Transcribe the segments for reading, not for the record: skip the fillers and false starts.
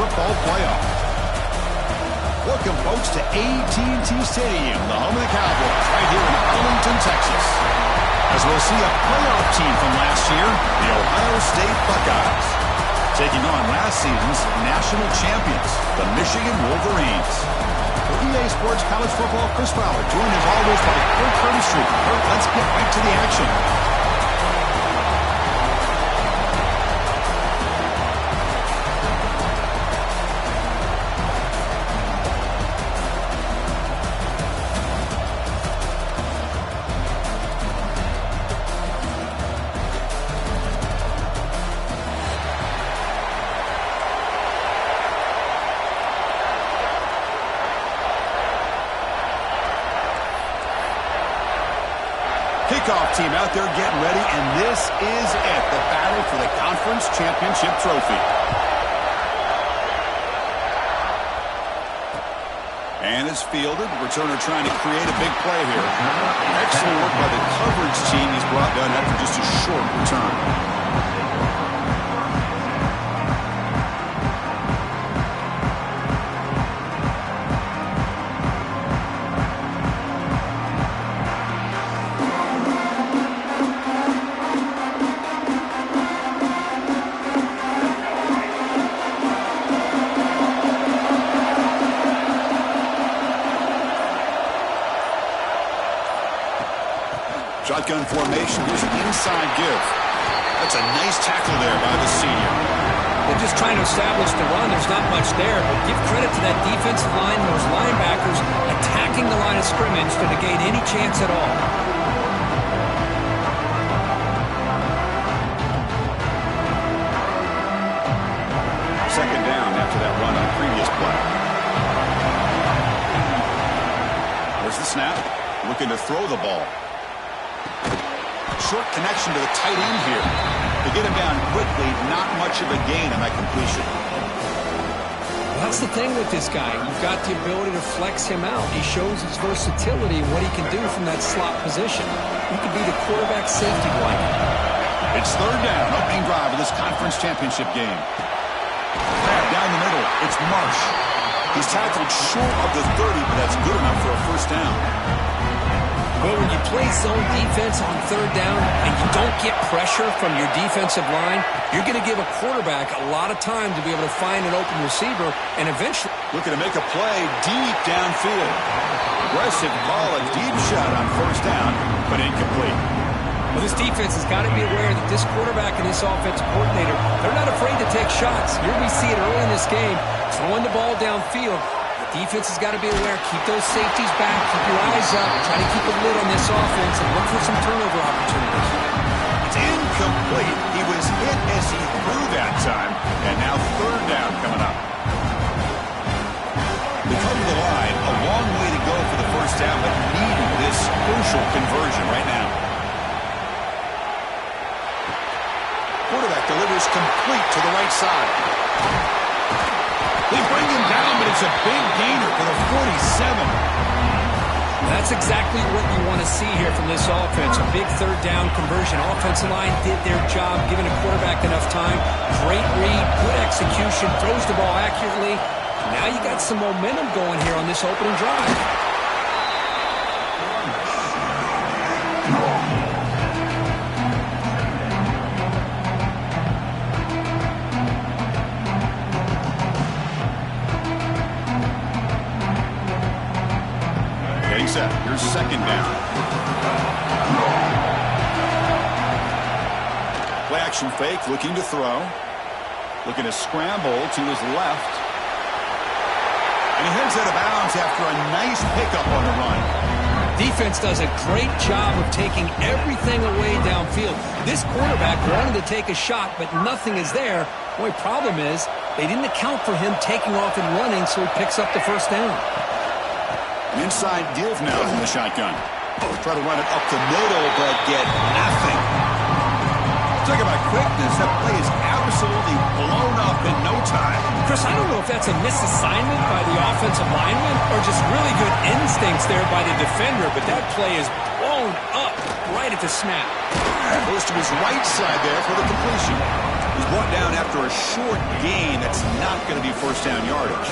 Football Playoff. Welcome, folks, to AT&T Stadium, the home of the Cowboys, right here in Arlington, Texas. As we'll see a playoff team from last year, the Ohio State Buckeyes, taking on last season's national champions, the Michigan Wolverines. For EA Sports College Football, Chris Fowler, joined as always by Kirk Herbstreit. Kirk, let's get right to the action. Kickoff team out there getting ready, and this is it, the battle for the conference championship trophy. And it's fielded. Returner trying to create a big play here. Excellent work by the coverage team. He's brought down after just a short return. Shotgun formation. Here's an inside give. That's a nice tackle there by the senior. They're just trying to establish the run. There's not much there, but give credit to that defensive line, those linebackers attacking the line of scrimmage to negate any chance at all. Second down after that run on the previous play. There's the snap. Looking to throw the ball. Short connection to the tight end here. To get him down quickly, not much of a gain on that completion. Well, that's the thing with this guy. You've got the ability to flex him out. He shows his versatility and what he can do from that slot position. He could be the quarterback safety blanket. It's third down, opening drive of this conference championship game. Down the middle, it's Marsh. He's tackled short of the 30, but that's good enough for a first down. Well, when you play zone defense on third down and you don't get pressure from your defensive line, you're going to give a quarterback a lot of time to be able to find an open receiver and eventually... Looking to make a play deep downfield. Aggressive ball, a deep shot on first down, but incomplete. Well, this defense has got to be aware that this quarterback and this offensive coordinator, they're not afraid to take shots. Here we see it early in this game, throwing the ball downfield. The defense has got to be aware. Keep those safeties back. Keep your eyes up. Try to keep a lid on this offense and look for some turnover opportunities. It's incomplete. He was hit as he threw that time, and now third down coming up. They come to the line, a long way to go for the first down, but needing this crucial conversion right now. Quarterback delivers complete to the right side. They bring him down, but it's a big gainer for the 47. That's exactly what you want to see here from this offense. A big third down conversion. Offensive line did their job, giving a quarterback enough time. Great read, good execution, throws the ball accurately. Now you got some momentum going here on this opening drive. Set. Here's second down. Play action fake, looking to throw. Looking to scramble to his left. And he heads out of bounds after a nice pickup on the run. Defense does a great job of taking everything away downfield. This quarterback wanted to take a shot, but nothing is there. The only problem is they didn't account for him taking off and running, so he picks up the first down. An inside give now from the shotgun. Try to run it up the middle, but get nothing. Talk about quickness. That play is absolutely blown up in no time. Chris, I don't know if that's a misassignment by the offensive lineman or just really good instincts there by the defender, but that play is blown up right at the snap. Goes to his right side there for the completion. He's brought down after a short gain. That's not going to be first down yardage.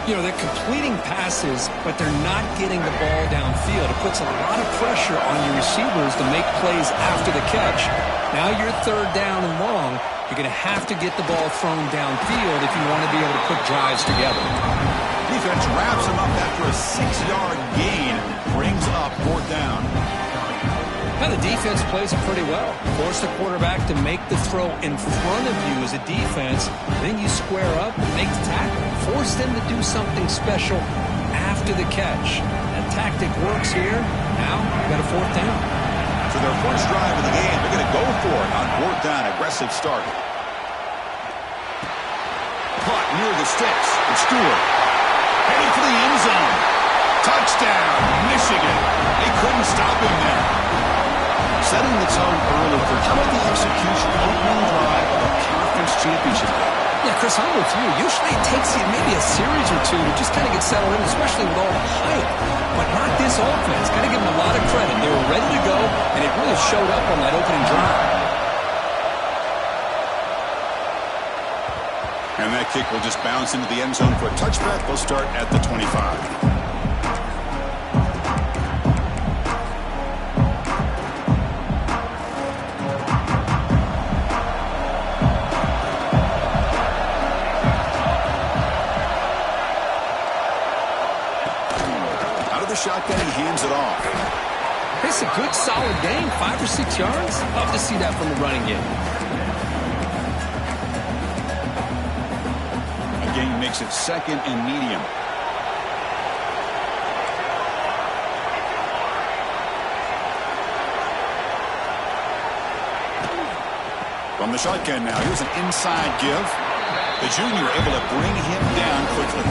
You know, they're completing passes, but they're not getting the ball downfield. It puts a lot of pressure on your receivers to make plays after the catch. Now you're third down and long. You're going to have to get the ball thrown downfield if you want to be able to put drives together. Defense wraps him up after a 6-yard gain. Brings up fourth down. Now the defense plays it pretty well. Force the quarterback to make the throw in front of you as a defense. Then you square up and make the tackle. Force them to do something special after the catch. That tactic works here. Now we've got a fourth down. So their first drive of the game, they're going to go for it on fourth down. Aggressive start. Caught near the sticks. It's Stewart. Heading for the end zone. Touchdown, Michigan. They couldn't stop him there. Setting the tone early for how about the execution opening drive of a conference championship game? Yeah, Chris, I'm with you. Usually it takes you maybe a series or two to just kind of get settled in, especially with all the hype. But not this offense. Got to give them a lot of credit. They were ready to go, and it really showed up on that opening drive. And that kick will just bounce into the end zone for a touchback. They'll start at the 25. Shotgun, he hands it off. It's a good, solid game. 5 or 6 yards. Love to see that from the running game. Again, makes it second and medium. From the shotgun now, here's an inside give. The junior able to bring him down quickly.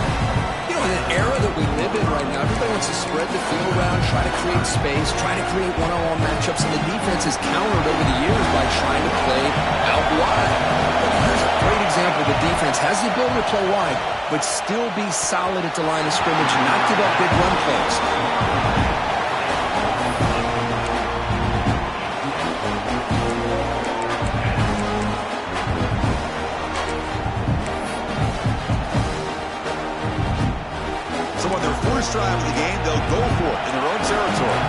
You know, in an era that we live in right now, everybody wants to spread the field around, try to create space, try to create one-on-one matchups, and the defense has countered over the years by trying to play out wide. But here's a great example. The defense has the ability to play wide, but still be solid at the line of scrimmage and not give up big run plays. First drive of the game, they'll go for it in their own territory.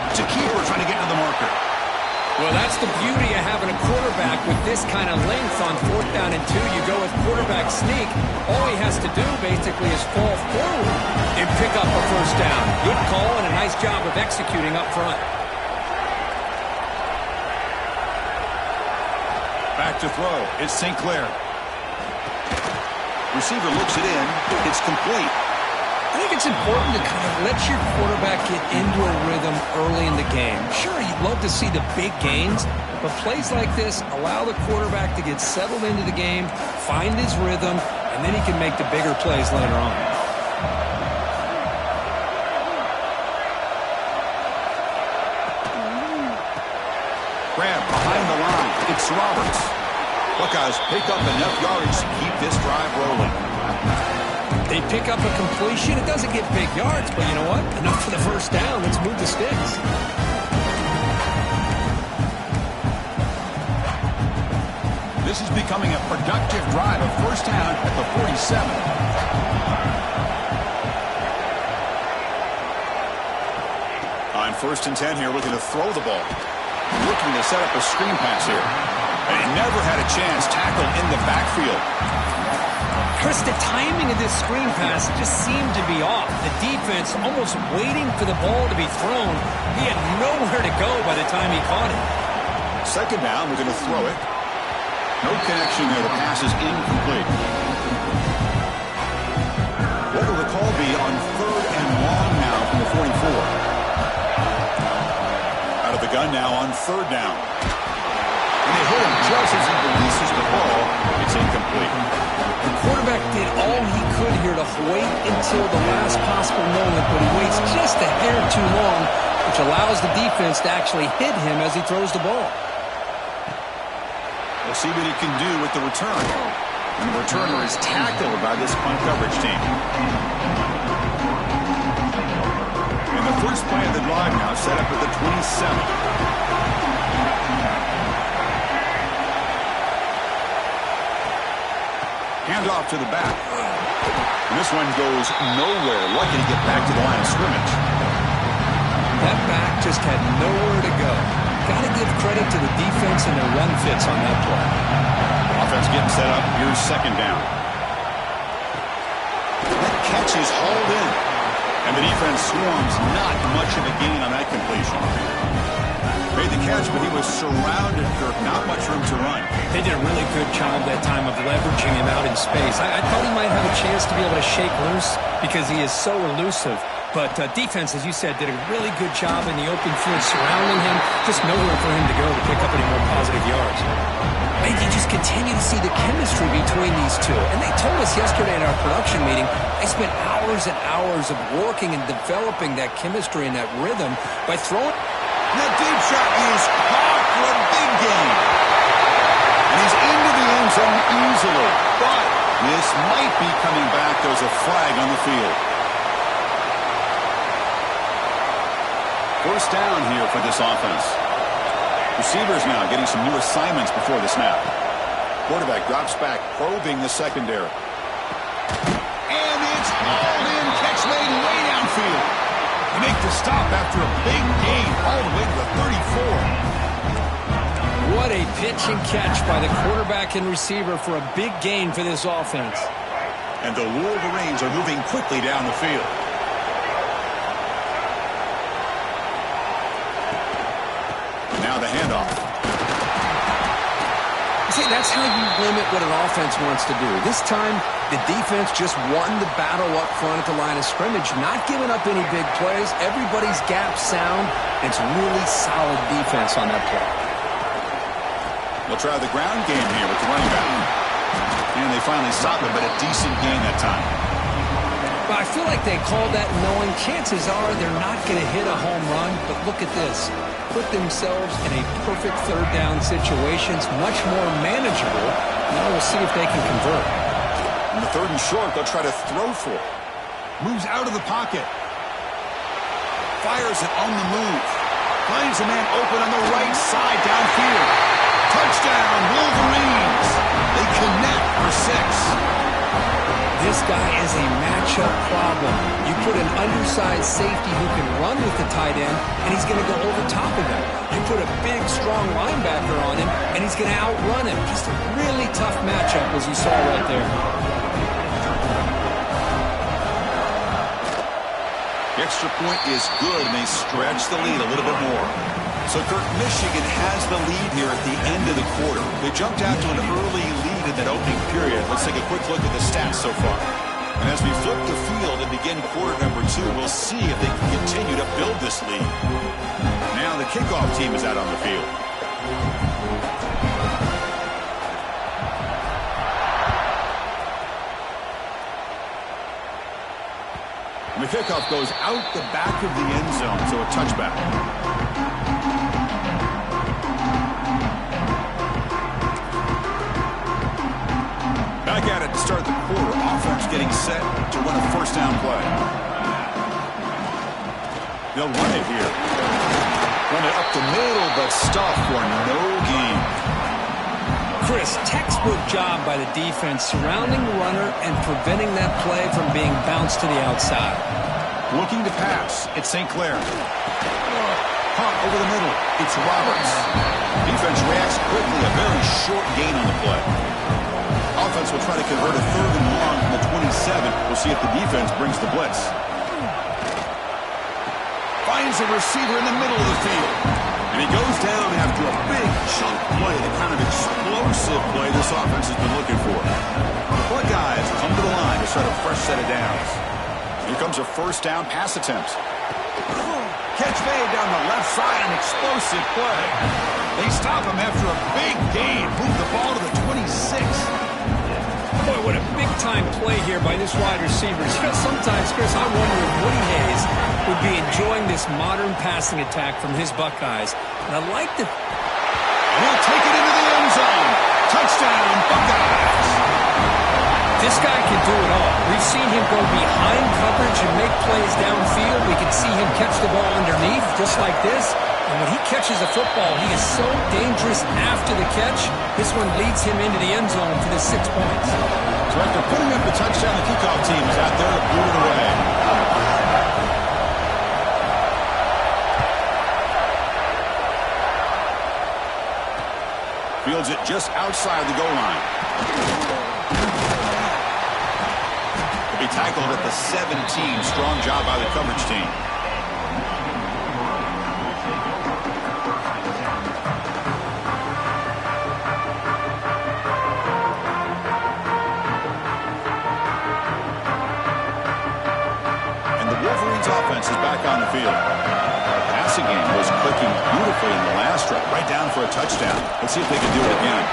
It's a keeper trying to get to the marker. Well, that's the beauty of having a quarterback with this kind of length on fourth down and 2. You go with quarterback sneak. All he has to do basically is fall forward and pick up a first down. Good call and a nice job of executing up front. Back to throw. It's St. Clair. Receiver looks it in. It's complete. I think it's important to kind of let your quarterback get into a rhythm early in the game. Sure, you'd love to see the big gains, but plays like this allow the quarterback to get settled into the game, find his rhythm, and then he can make the bigger plays later on. Grab behind the line. It's Roberts. Buckeyes pick up enough yardage to keep this drive rolling. They pick up a completion. It doesn't get big yards, but you know what? Enough for the first down. Let's move the sticks. This is becoming a productive drive of first down at the 47. On 1st and 10 here, looking to throw the ball. Looking to set up a screen pass here. And he never had a chance tackled in the backfield. Chris, the timing of this screen pass just seemed to be off. The defense almost waiting for the ball to be thrown. He had nowhere to go by the time he caught it. Second down, we're going to throw it. No connection there. The pass is incomplete. What will the call be on 3rd and long now from the 44? Out of the gun now on 3rd down. And they hit him just as he releases the ball. It's incomplete. The quarterback did all he could here to wait until the last possible moment, but he waits just a hair too long, which allows the defense to actually hit him as he throws the ball. We'll see what he can do with the return. And the returner is tackled by this punt coverage team. And the first play of the drive now set up at the 27. Hand off to the back. And this one goes nowhere. Lucky to get back to the line of scrimmage. That back just had nowhere to go. Got to give credit to the defense and their run fits on that play. Offense getting set up. Here's second down. That catch is hauled in. And the defense swarms. Not much of a gain on that completion. Made the catch, but he was surrounded, Kirk. Not much room to run. They did a really good job that time of leveraging him out in space. I thought he might have a chance to be able to shake loose because he is so elusive. But defense, as you said, did a really good job in the open field surrounding him. Just nowhere for him to go to pick up any more positive yards. And you just continue to see the chemistry between these two. And they told us yesterday in our production meeting, they spent hours and hours of working and developing that chemistry and that rhythm by throwing. That deep shot is caught for a big gain. And he's into the end zone easily. But this might be coming back. There's a flag on the field. First down here for this offense. Receivers now getting some new assignments before the snap. Quarterback drops back, probing the secondary. And it's hauled in. Catch made way downfield. They make the stop after a big gain all the way to the 34. What a pitch and catch by the quarterback and receiver for a big gain for this offense. And the Wolverines are moving quickly down the field. Now the handoff. See, that's how you limit what an offense wants to do. This time, the defense just won the battle up front at the line of scrimmage, not giving up any big plays. Everybody's gap sound. It's really solid defense on that play. They'll try the ground game here with the running back. And they finally stop it, but a decent gain that time. But I feel like they called that knowing chances are they're not going to hit a home run. But look at this. Put themselves in a perfect third down situation. It's much more manageable. Now we'll see if they can convert. On the third and short, they'll try to throw for it. Moves out of the pocket. Fires it on the move. Finds a man open on the right side downfield. Touchdown, Wolverines. They connect for 6. This guy is a matchup problem. You put an undersized safety who can run with the tight end, and he's going to go over top of him. You put a big, strong linebacker on him, and he's going to outrun him. Just a really tough matchup, as you saw right there. The extra point is good, and they stretch the lead a little bit more. So, Kirk, Michigan has the lead here at the end of the quarter. They jumped out to an early lead in that opening period. Let's take a quick look at the stats so far. And as we flip the field and begin quarter number 2, we'll see if they can continue to build this lead. Now the kickoff team is out on the field. And the kickoff goes out the back of the end zone, so a touchback. Back at it to start the quarter. Offense getting set to run a first down play. They'll run it here. Run it up the middle, but stop for no gain. Chris, textbook job by the defense surrounding the runner and preventing that play from being bounced to the outside. Looking to pass. It's St. Clair. Hot over the middle. It's Roberts. Defense reacts quickly. A very short gain on the play. Offense will try to convert a third and long from the 27. We'll see if the defense brings the blitz. Finds a receiver in the middle of the field. And he goes down after a big chunk play, the kind of explosive play this offense has been looking for. The Buckeyes come to the line to start a fresh set of downs. Here comes a first down pass attempt. Catch made down the left side, an explosive play. They stop him after a big gain. Move the ball to the 26. Boy, what a big-time play here by this wide receiver. You know, sometimes, Chris, I wonder if Woody Hayes would be enjoying this modern passing attack from his Buckeyes. And I like the... He'll take it into the end zone. Touchdown, Buckeyes. This guy can do it all. We've seen him go behind coverage and make plays downfield. We can see him catch the ball underneath, just like this. And when he catches the football, he is so dangerous after the catch. This one leads him into the end zone for the 6 points. So after putting up the touchdown, the kickoff team is out there to boot it away. Fields it just outside the goal line. He'll be tackled at the 17. Strong job by the coverage team. And the Wolverines offense is back on the field. Passing game was clicking beautifully in the last drive, right down for a touchdown. Let's see if they can do it again.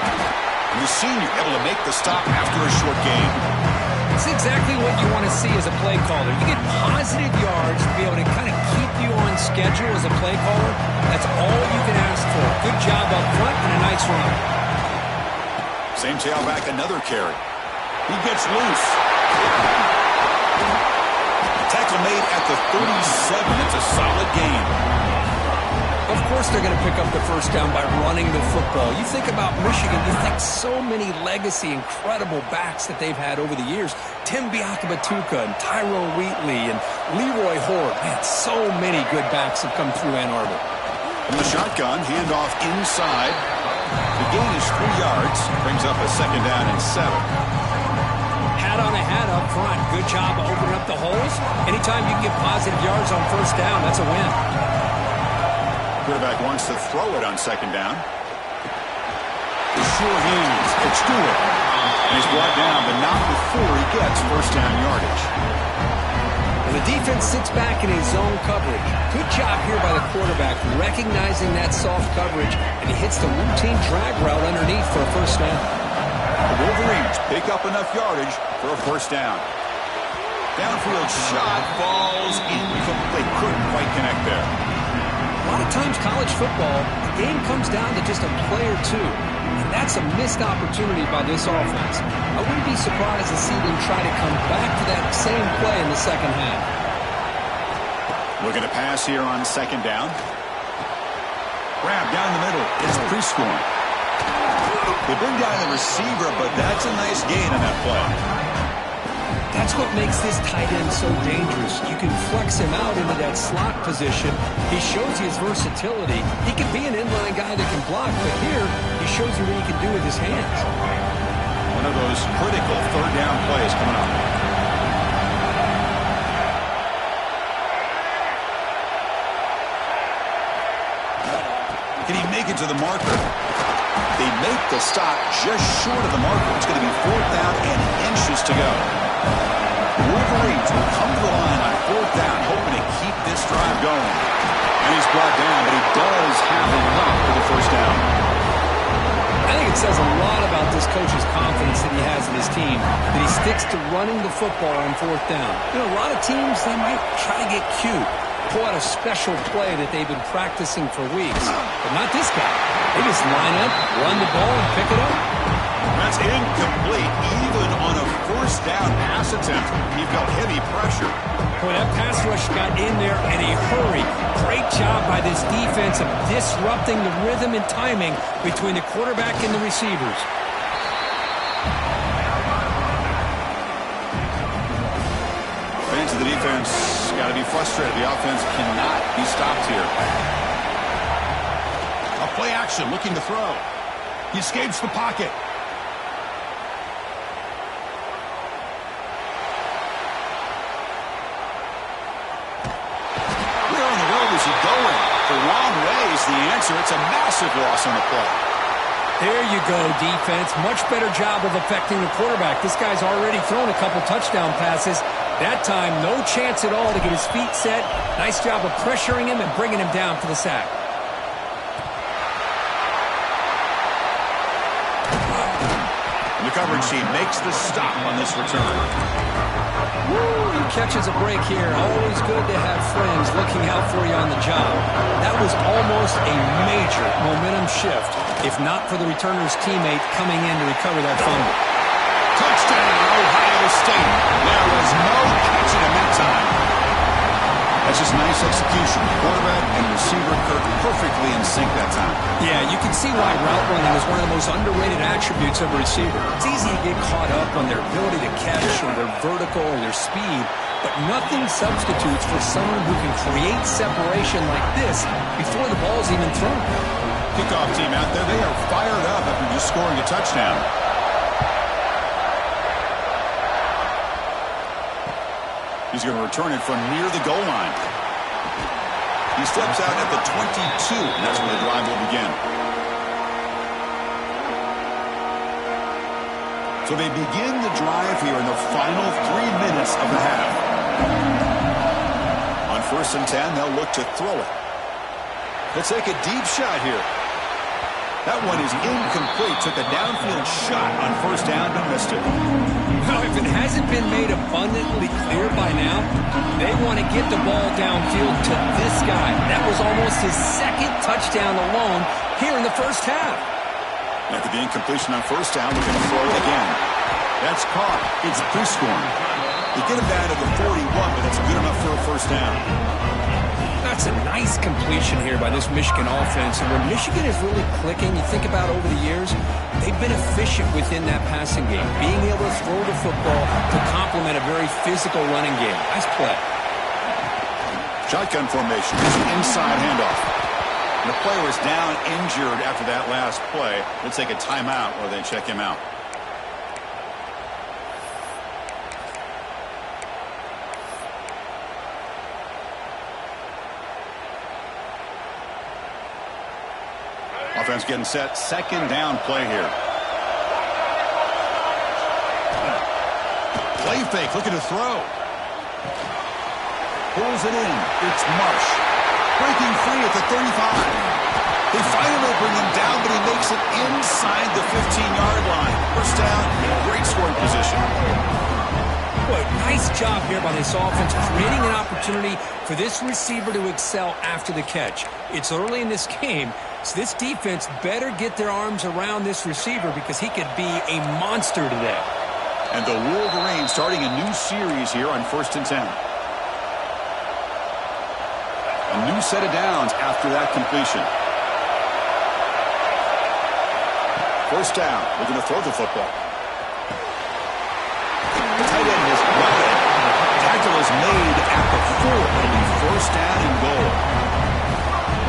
And the senior able to make the stop after a short game. It's exactly what you want to see as a play caller. You get positive yards to be able to kind of keep you on schedule as a play caller. That's all you can ask for. Good job up front and a nice run. Same tailback, another carry. He gets loose. Tackle made at the 37. It's a solid game. Of course they're going to pick up the first down by running the football. You think about Michigan, you think so many legacy, incredible backs that they've had over the years. Tim Biakabatuka and Tyrone Wheatley and Leroy Horde. Man, so many good backs have come through Ann Arbor. From the shotgun, handoff inside. The gain is 3 yards. Brings up a second down and 7. Hat on a hat up front. Good job of opening up the holes. Anytime you can get positive yards on first down, that's a win. Quarterback wants to throw it on second down. The sure hands. It's Stewart. And he's brought down, but not before he gets first down yardage. And the defense sits back in his zone coverage. Good job here by the quarterback recognizing that soft coverage, and he hits the routine drag route underneath for a first down. The Wolverines pick up enough yardage for a first down. Downfield shot falls incomplete. Couldn't quite connect there. A lot of times college football, the game comes down to just a play or two. And that's a missed opportunity by this offense. I wouldn't be surprised to see them try to come back to that same play in the second half. Looking to pass here on second down. Grab down the middle. It's Prescorn. They bring down the receiver, but that's a nice gain on that play. That's what makes this tight end so dangerous. You can flex him out into that slot position. He shows you his versatility. He can be an inline guy that can block, but here he shows you what he can do with his hands. One of those critical third down plays coming up. Can he make it to the marker? They make the stop just short of the marker. It's going to be fourth down and inches to go. Wolverines will come to the line on fourth down, hoping to keep this drive going. And he's brought down, but he does have a run for the first down. I think it says a lot about this coach's confidence that he has in his team, that he sticks to running the football on fourth down. You know, a lot of teams, they might try to get cute, pull out a special play that they've been practicing for weeks. But not this guy. They just line up, run the ball, and pick it up. That's incomplete. Even on a first down pass attempt, he felt heavy pressure. Boy, that pass rush got in there in a hurry. Great job by this defense of disrupting the rhythm and timing between the quarterback and the receivers. Fans of the defense got to be frustrated. The offense cannot be stopped here. A play action, looking to throw. He escapes the pocket. The wrong way is the answer. It's a massive loss on the play. There you go, defense. Much better job of affecting the quarterback. This guy's already thrown a couple touchdown passes. That time, no chance at all to get his feet set. Nice job of pressuring him and bringing him down for the sack. The coverage team makes the stop on this return. Woo, he catches a break here. Always good to have friends looking out for you on the job. That was almost a major momentum shift, if not for the returner's teammate coming in to recover that fumble. Touchdown, Ohio State. There was no catching him that time. That's just nice execution. Quarterback and receiver Kirk perfectly in sync that time. Yeah, you can see why route running is one of the most underrated attributes of a receiver. It's easy to get caught up on their ability to catch or their vertical or their speed, but nothing substitutes for someone who can create separation like this before the ball's even thrown. Kickoff team out there, they are fired up after just scoring a touchdown. He's going to return it from near the goal line. He steps out at the 22, and that's where the drive will begin. So they begin the drive here in the final 3 minutes of the half. On 1st and 10, they'll look to throw it. They'll take a deep shot here. That one is incomplete. Took a downfield shot on 1st down, but missed it. Well, if it hasn't been made abundantly clear by now, they want to get the ball downfield to this guy. That was almost his 2nd touchdown alone here in the 1st half. After the incompletion on 1st down, we're going to throw it again. That's caught. It's pre-scoring. They get him down to the 41, but that's good enough for a 1st down. That's a nice completion here by this Michigan offense. And when Michigan is really clicking, you think about over the years, they've been efficient within that passing game, being able to throw the football to complement a very physical running game. Nice play. Shotgun formation. It's an inside handoff. The player is down injured after that last play. They'll take a timeout or they check him out. Offense getting set. 2nd down play here. Play fake. Looking to throw. Pulls it in. It's Marsh. Breaking free at the 35. They finally bring him down, but he makes it inside the 15-yard line. 1st down, great scoring position. Boy, nice job here by this offense, creating an opportunity for this receiver to excel after the catch. It's early in this game, so this defense better get their arms around this receiver because he could be a monster today. And the Wolverines starting a new series here on 1st and 10. A new set of downs after that completion. 1st down. We're going to throw the football. The tight end is got it. Tackle is made at the 4. It'll be 1st down and goal.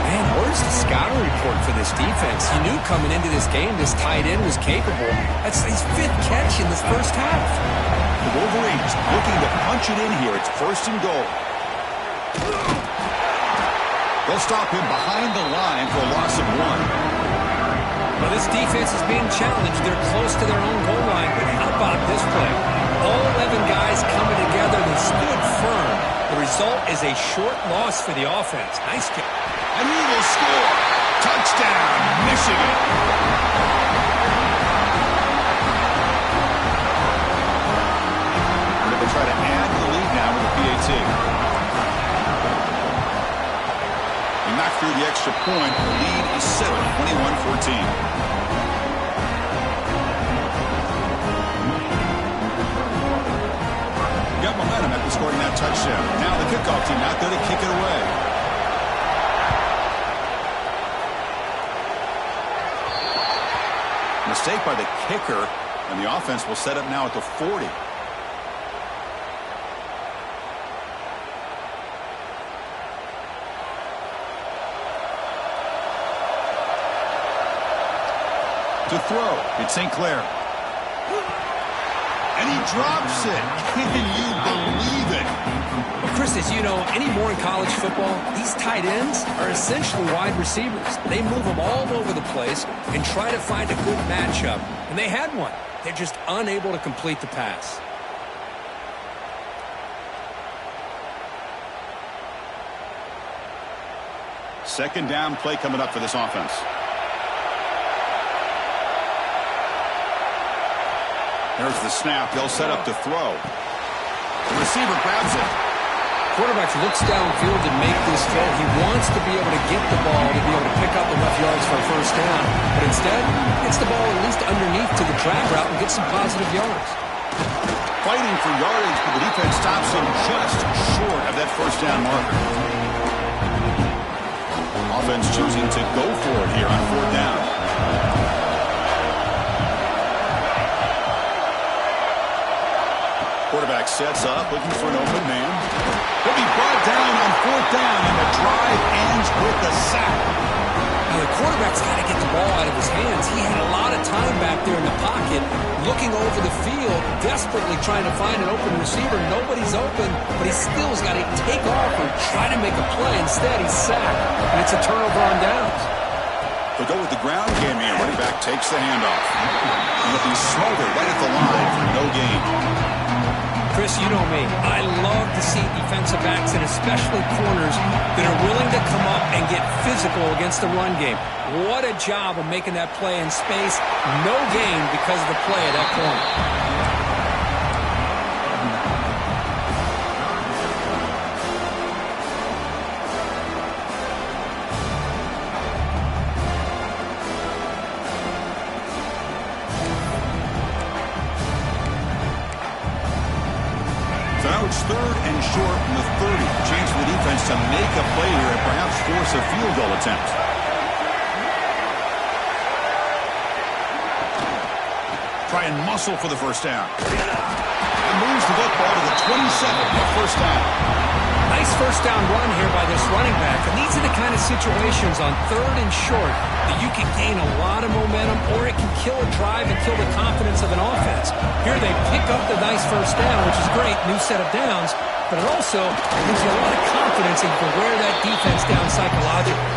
Man, where's the scouting report for this defense? You knew coming into this game this tight end was capable. That's his 5th catch in this 1st half. The Wolverines looking to punch it in here. It's 1st and goal. They'll stop him behind the line for a loss of 1. Well, this defense is being challenged. They're close to their own goal line, but how about this play? All 11 guys coming together and stood firm. The result is a short loss for the offense. Nice kick. And he will score. Touchdown, Michigan. And they'll try to add the lead now with a PAT. They knock through the extra point. The lead is 7, 21-14. Got momentum after scoring that touchdown. Now the kickoff team out there to kick it away. Mistake by the kicker, and the offense will set up now at the 40. To throw, it's St. Clair. And he drops it. Can you believe it? Well, Chris, as you know, anymore in college football, these tight ends are essentially wide receivers. They move them all over the place and try to find a good matchup. And they had one. They're just unable to complete the pass. Second down play coming up for this offense. There's the snap. They'll set up to throw. The receiver grabs it. Quarterback looks downfield to make this throw. He wants to be able to get the ball to be able to pick up enough yards for a 1st down. But instead, gets the ball at least underneath to the drag route and gets some positive yards. fighting for yardage, but the defense stops him just short of that first down marker. Offense choosing to go for it here on fourth down. Quarterback sets up, looking for an open man. He'll be brought down on fourth down, and the drive ends with a sack. Now, the quarterback's got to get the ball out of his hands. He had a lot of time back there in the pocket, looking over the field, desperately trying to find an open receiver. Nobody's open, but he still's got to take off and try to make a play. Instead, he's sacked, and it's a turnover on downs. They'll go with the ground game here. Running back takes the handoff. And he'll be smothered right at the line for no gain. Chris, you know me. I love to see defensive backs and especially corners that are willing to come up and get physical against the run game. What a job of making that play in space. No gain because of the play of that corner. It's third and short from the 30. Chance for the defense to make a play here and perhaps force a field goal attempt. Try and muscle for the first down. And moves the football to the 27 for first down. Nice first down run here by this running back. And these are the kind of situations on third and short that you can gain a lot of momentum, or it can kill a drive and kill the confidence of an offense. Here they pick up the nice first down, which is great, new set of downs, but it also gives you a lot of confidence in where that defense down psychologically.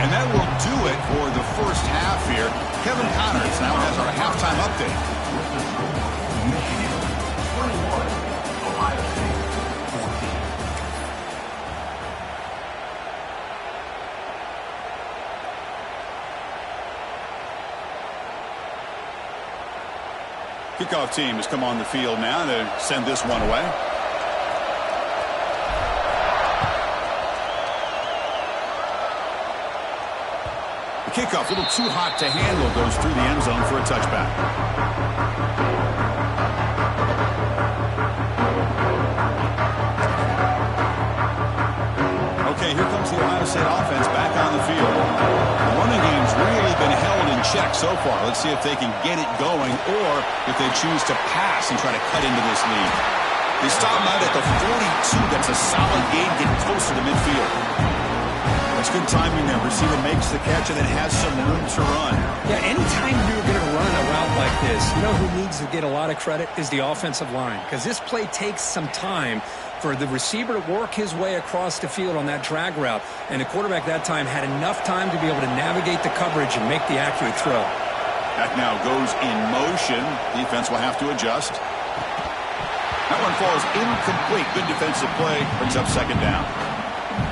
And that will do it for the first half here. Kevin Connors now has our halftime update. Kickoff team has come on the field now to send this one away. The kickoff, a little too hot to handle, goes through the end zone for a touchback. Okay, here comes the Ohio State offense back on the field. The running game's really been held in check so far. Let's see if they can get it going or if they choose to pass and try to cut into this lead. They stop out at the 42. That's a solid gain, getting closer to midfield. That's good timing there. Receiver makes the catch and then has some room to run. Yeah, anytime you're going to run a route like this, you know who needs to get a lot of credit is the offensive line, because this play takes some time for the receiver to work his way across the field on that drag route, and the quarterback that time had enough time to be able to navigate the coverage and make the accurate throw. That now goes in motion. Defense will have to adjust. That one falls incomplete. Good defensive play. Brings up second down.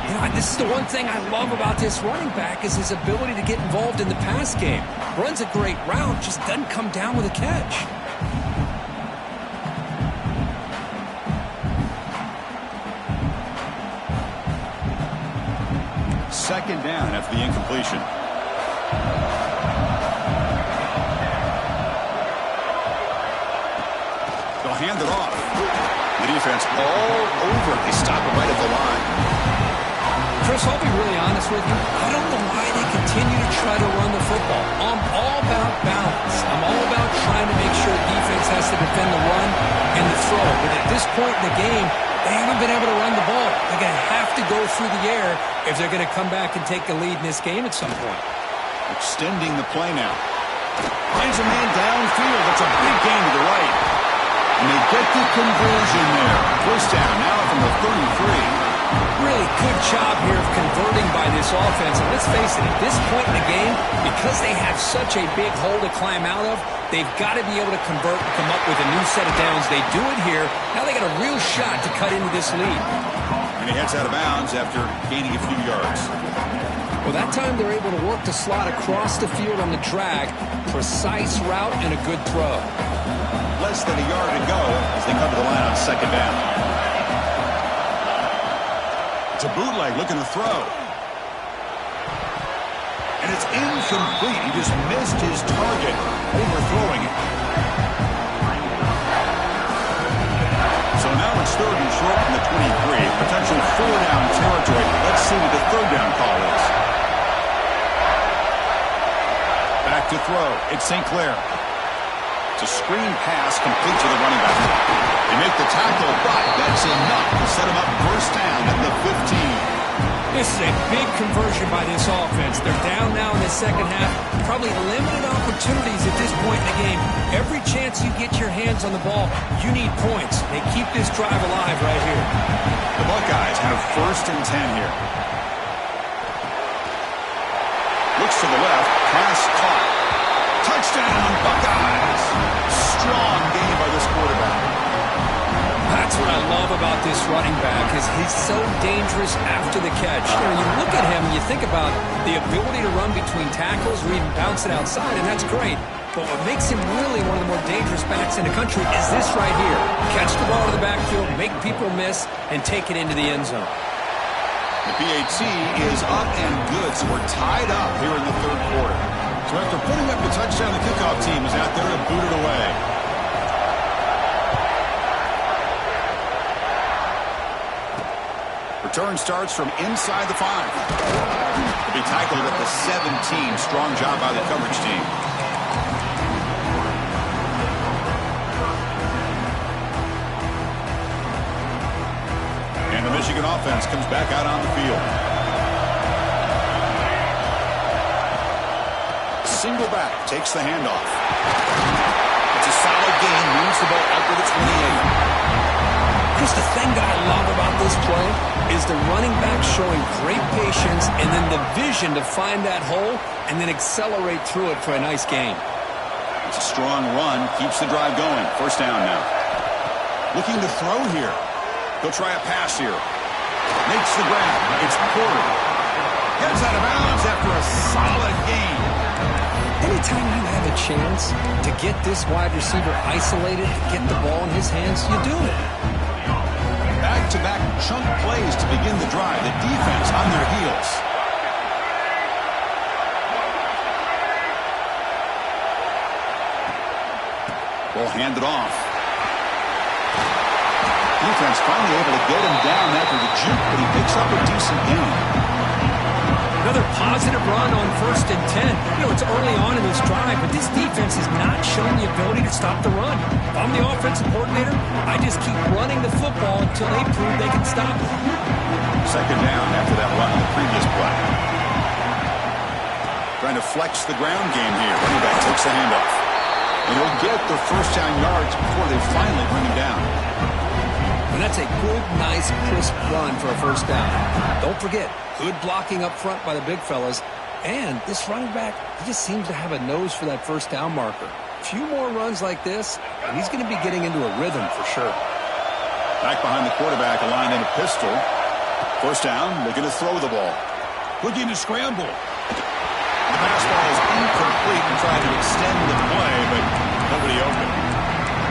You know, this is the one thing I love about this running back is his ability to get involved in the pass game. Runs a great route, just doesn't come down with a catch. Second down after the incompletion. They'll hand it off. The defense all over. They stop it right at the line. Chris, I'll be really honest with you. I don't know why they continue to try to run the football. I'm all about balance. I'm all about trying to make sure defense has to defend the run and the throw. But at this point in the game, they haven't been able to run the ball. They're going to have to go through the air if they're going to come back and take the lead in this game at some point. Extending the play now. Finds a man downfield. That's a big gain to the right. And they get the conversion there. First down now from the 33. Really good job here of converting by this offense. And let's face it, at this point in the game, because they have such a big hole to climb out of, they've got to be able to convert and come up with a new set of downs. They do it here. Now they got a real shot to cut into this lead. And he heads out of bounds after gaining a few yards. Well, that time they're able to work the slot across the field on the drag. Precise route and a good throw. Less than a yard to go as they come to the line on second down. It's a bootleg looking to throw. And it's incomplete. He just missed his target, overthrowing it. touchdown call is. Back to throw. It's St. Clair. It's a screen pass complete to the running back. They make the tackle, but that's enough to set him up first down at the 15. This is a big conversion by this offense. They're down now in the second half. Probably limited opportunities at this point in the game. Every chance you get your hands on the ball, you need points. They keep this drive alive right here. The Buckeyes have first and 10 here. Looks to the left. Pass caught. Touchdown, Buckeyes. Strong game by this quarterback. That's what I love about this running back is he's so dangerous after the catch. You look at him and you think about the ability to run between tackles or even bounce it outside, and that's great. But what makes him really one of the more dangerous backs in the country is this right here. Catch the ball to the backfield, make people miss, and take it into the end zone. The PAT is up and good, so we're tied up here in the third quarter. So after putting up the touchdown, the kickoff team is out there to boot it away. Return starts from inside the 5. To be tackled at the 17. Strong job by the coverage team. And the Michigan offense comes back out on the field. Single back takes the handoff. It's a solid gain. Moves the ball up to the 28. Just the thing that I love about this play is the running back showing great patience and then the vision to find that hole and then accelerate through it for a nice gain. It's a strong run. Keeps the drive going. First down now. Looking to throw here. He'll try a pass here. Makes the grab. It's Porter. Heads out of bounds after a solid gain. Anytime you have a chance to get this wide receiver isolated, to get the ball in his hands, you do it. Back-to-back chunk plays to begin the drive. The defense on their heels. Ball handed off. Defense finally able to get him down after the juke, but he picks up a decent gain. Another positive run on first and 10. It's early on in this drive, but this defense has not shown the ability to stop the run. If I'm the offensive coordinator, I just keep running the football until they prove they can stop it. Second down after that run on the previous play. Trying to flex the ground game here. Running back takes the handoff. And he'll get the first down yards before they finally bring him down. And that's a good, nice, crisp run for a first down. Don't forget, good blocking up front by the big fellas. And this running back, he just seems to have a nose for that first down marker. A few more runs like this, and he's going to be getting into a rhythm for sure. Back behind the quarterback, a line in a pistol. First down, looking to throw the ball. Looking to scramble. The pass ball is incomplete and trying to extend the play, but nobody open.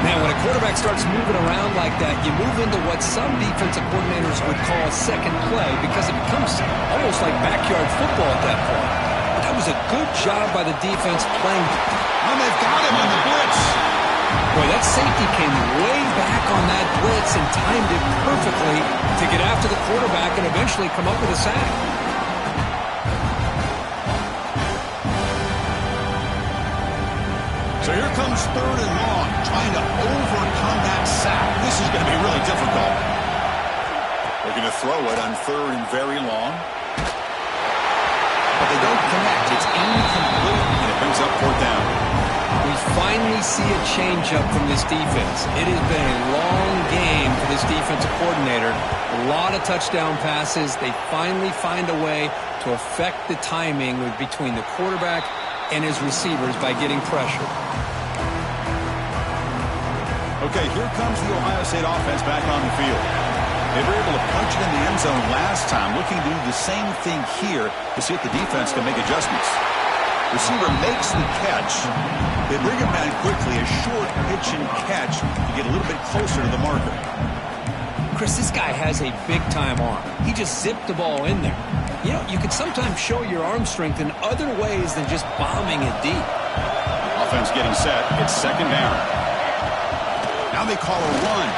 Now, when a quarterback starts moving around like that, you move into what some defensive coordinators would call a second play because it becomes almost like backyard football at that point. But that was a good job by the defense playing. And they've got him on the blitz. Boy, that safety came way back on that blitz and timed it perfectly to get after the quarterback and eventually come up with a sack. So here comes third and long, trying to overcome that sack. This is going to be really difficult. They're going to throw it on third and very long. But they don't connect. It's incomplete, and it brings up fourth down. We finally see a change-up from this defense. It has been a long game for this defensive coordinator. A lot of touchdown passes. They finally find a way to affect the timing between the quarterback and his receivers by getting pressure. Okay, here comes the Ohio State offense back on the field. They were able to punch it in the end zone last time, looking to do the same thing here to see if the defense can make adjustments. Receiver makes the catch. They bring him down quickly, a short pitch and catch to get a little bit closer to the marker. Chris, this guy has a big-time arm. He just zipped the ball in there. You can sometimes show your arm strength in other ways than just bombing it deep. Offense getting set. It's second down. Now they call a run.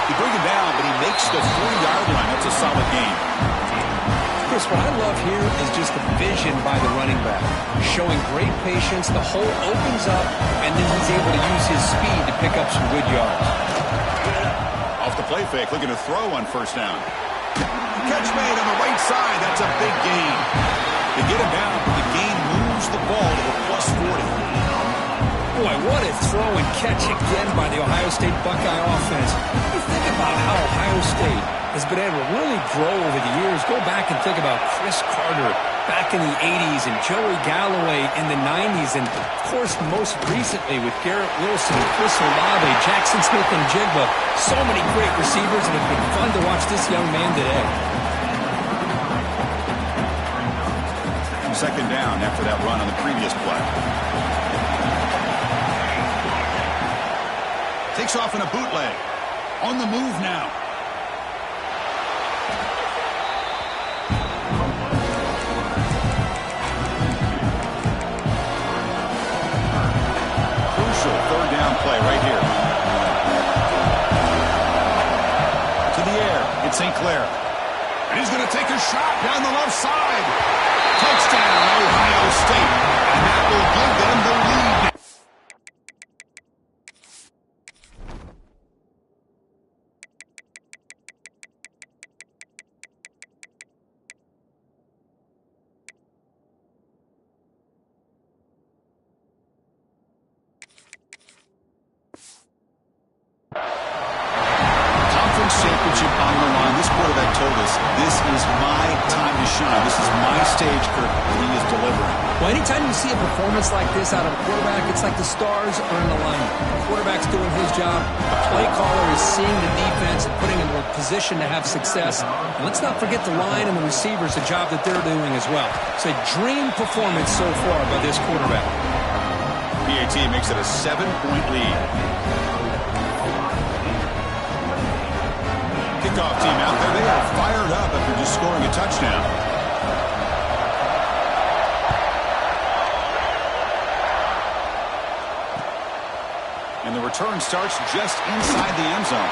You bring him down, but he makes the 40-yard line. That's a solid gain. Chris, what I love here is just the vision by the running back. Showing great patience, the hole opens up, and then he's able to use his speed to pick up some good yards. Off the play fake, looking to throw on first down. Catch made on the right side. That's a big gain. They get him down, but the gain moves the ball to the plus 40. Boy, what a throw and catch again by the Ohio State Buckeye offense. You think about how Ohio State has been able to really grow over the years. Go back and think about Chris Carter back in the 80s and Joey Galloway in the 90s. And, of course, most recently with Garrett Wilson, Chris Olave, Jackson Smith, and Jigba. So many great receivers, and it's been fun to watch this young man today. Second down after that run on the previous play. Takes off in a bootleg. On the move now. Crucial third down play right here. To the air. It's St. Clair. And he's going to take a shot down the left side. Touchdown, Ohio State. And that will give them the lead. Championship on the line. This quarterback told us, this is my time to shine. This is my stage, Kirk, and he is delivering. Well, anytime you see a performance like this out of a quarterback, it's like the stars are in alignment. The quarterback's doing his job. The play caller is seeing the defense and putting him in a position to have success. And let's not forget the line and the receivers, the job that they're doing as well. It's a dream performance so far by this quarterback. PAT makes it a 7-point lead. Kickoff team out there. They are fired up after just scoring a touchdown. And the return starts just inside the end zone.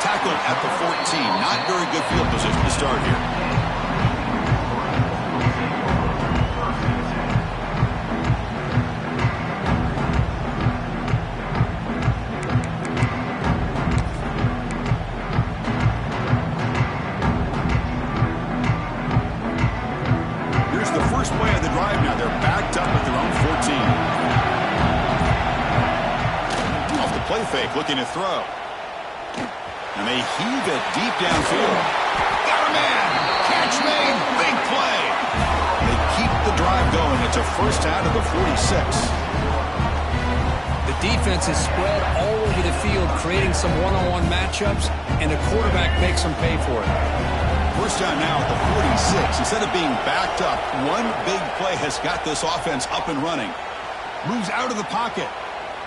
Tackled at the 14. Not very good field position to start here. Looking to throw. And they heave it deep downfield. Got a man. Catch made. Big play. They keep the drive going. It's a first out of the 46. The defense is spread all over the field, creating some one-on-one matchups, and the quarterback makes them pay for it. First down now at the 46. Instead of being backed up, one big play has got this offense up and running. Moves out of the pocket.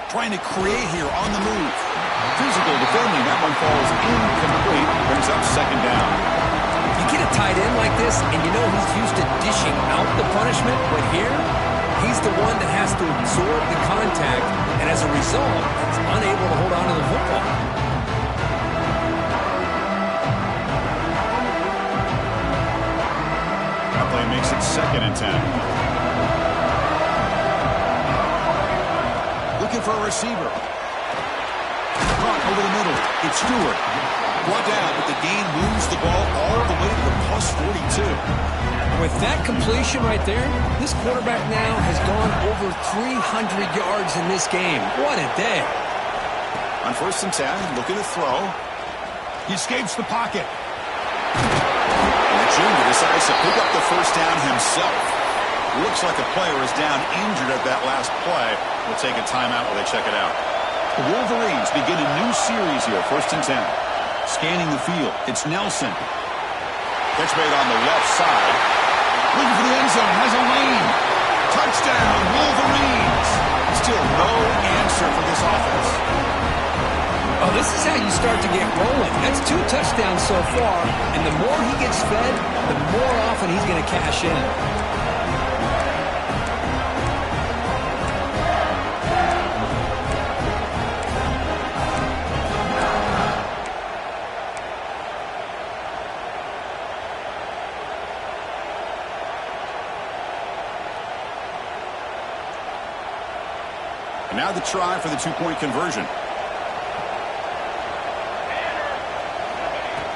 Trying to create here on the move. Physical defending. That one falls incomplete. Brings up second down. You get a tight end like this, and you know he's used to dishing out the punishment, but here, he's the one that has to absorb the contact, and as a result, he's unable to hold on to the football. That play makes it 2nd and 10. Looking for a receiver. Caught over the middle. It's Stewart. Brought down, but the gain moves the ball all the way to the plus 42. With that completion right there, this quarterback now has gone over 300 yards in this game. What a day. On 1st and 10, looking to throw. He escapes the pocket. And the junior decides to pick up the first down himself. Looks like a player is down injured at that last play. We'll take a timeout while they check it out. The Wolverines begin a new series here, 1st and 10. Scanning the field, it's Nelson. Catch made on the left side. Looking for the end zone, has a lane. Touchdown, Wolverines. Still no answer for this offense. Oh, this is how you start to get rolling. That's 2 touchdowns so far, and the more he gets fed, the more often he's going to cash in. And now the try for the two-point conversion.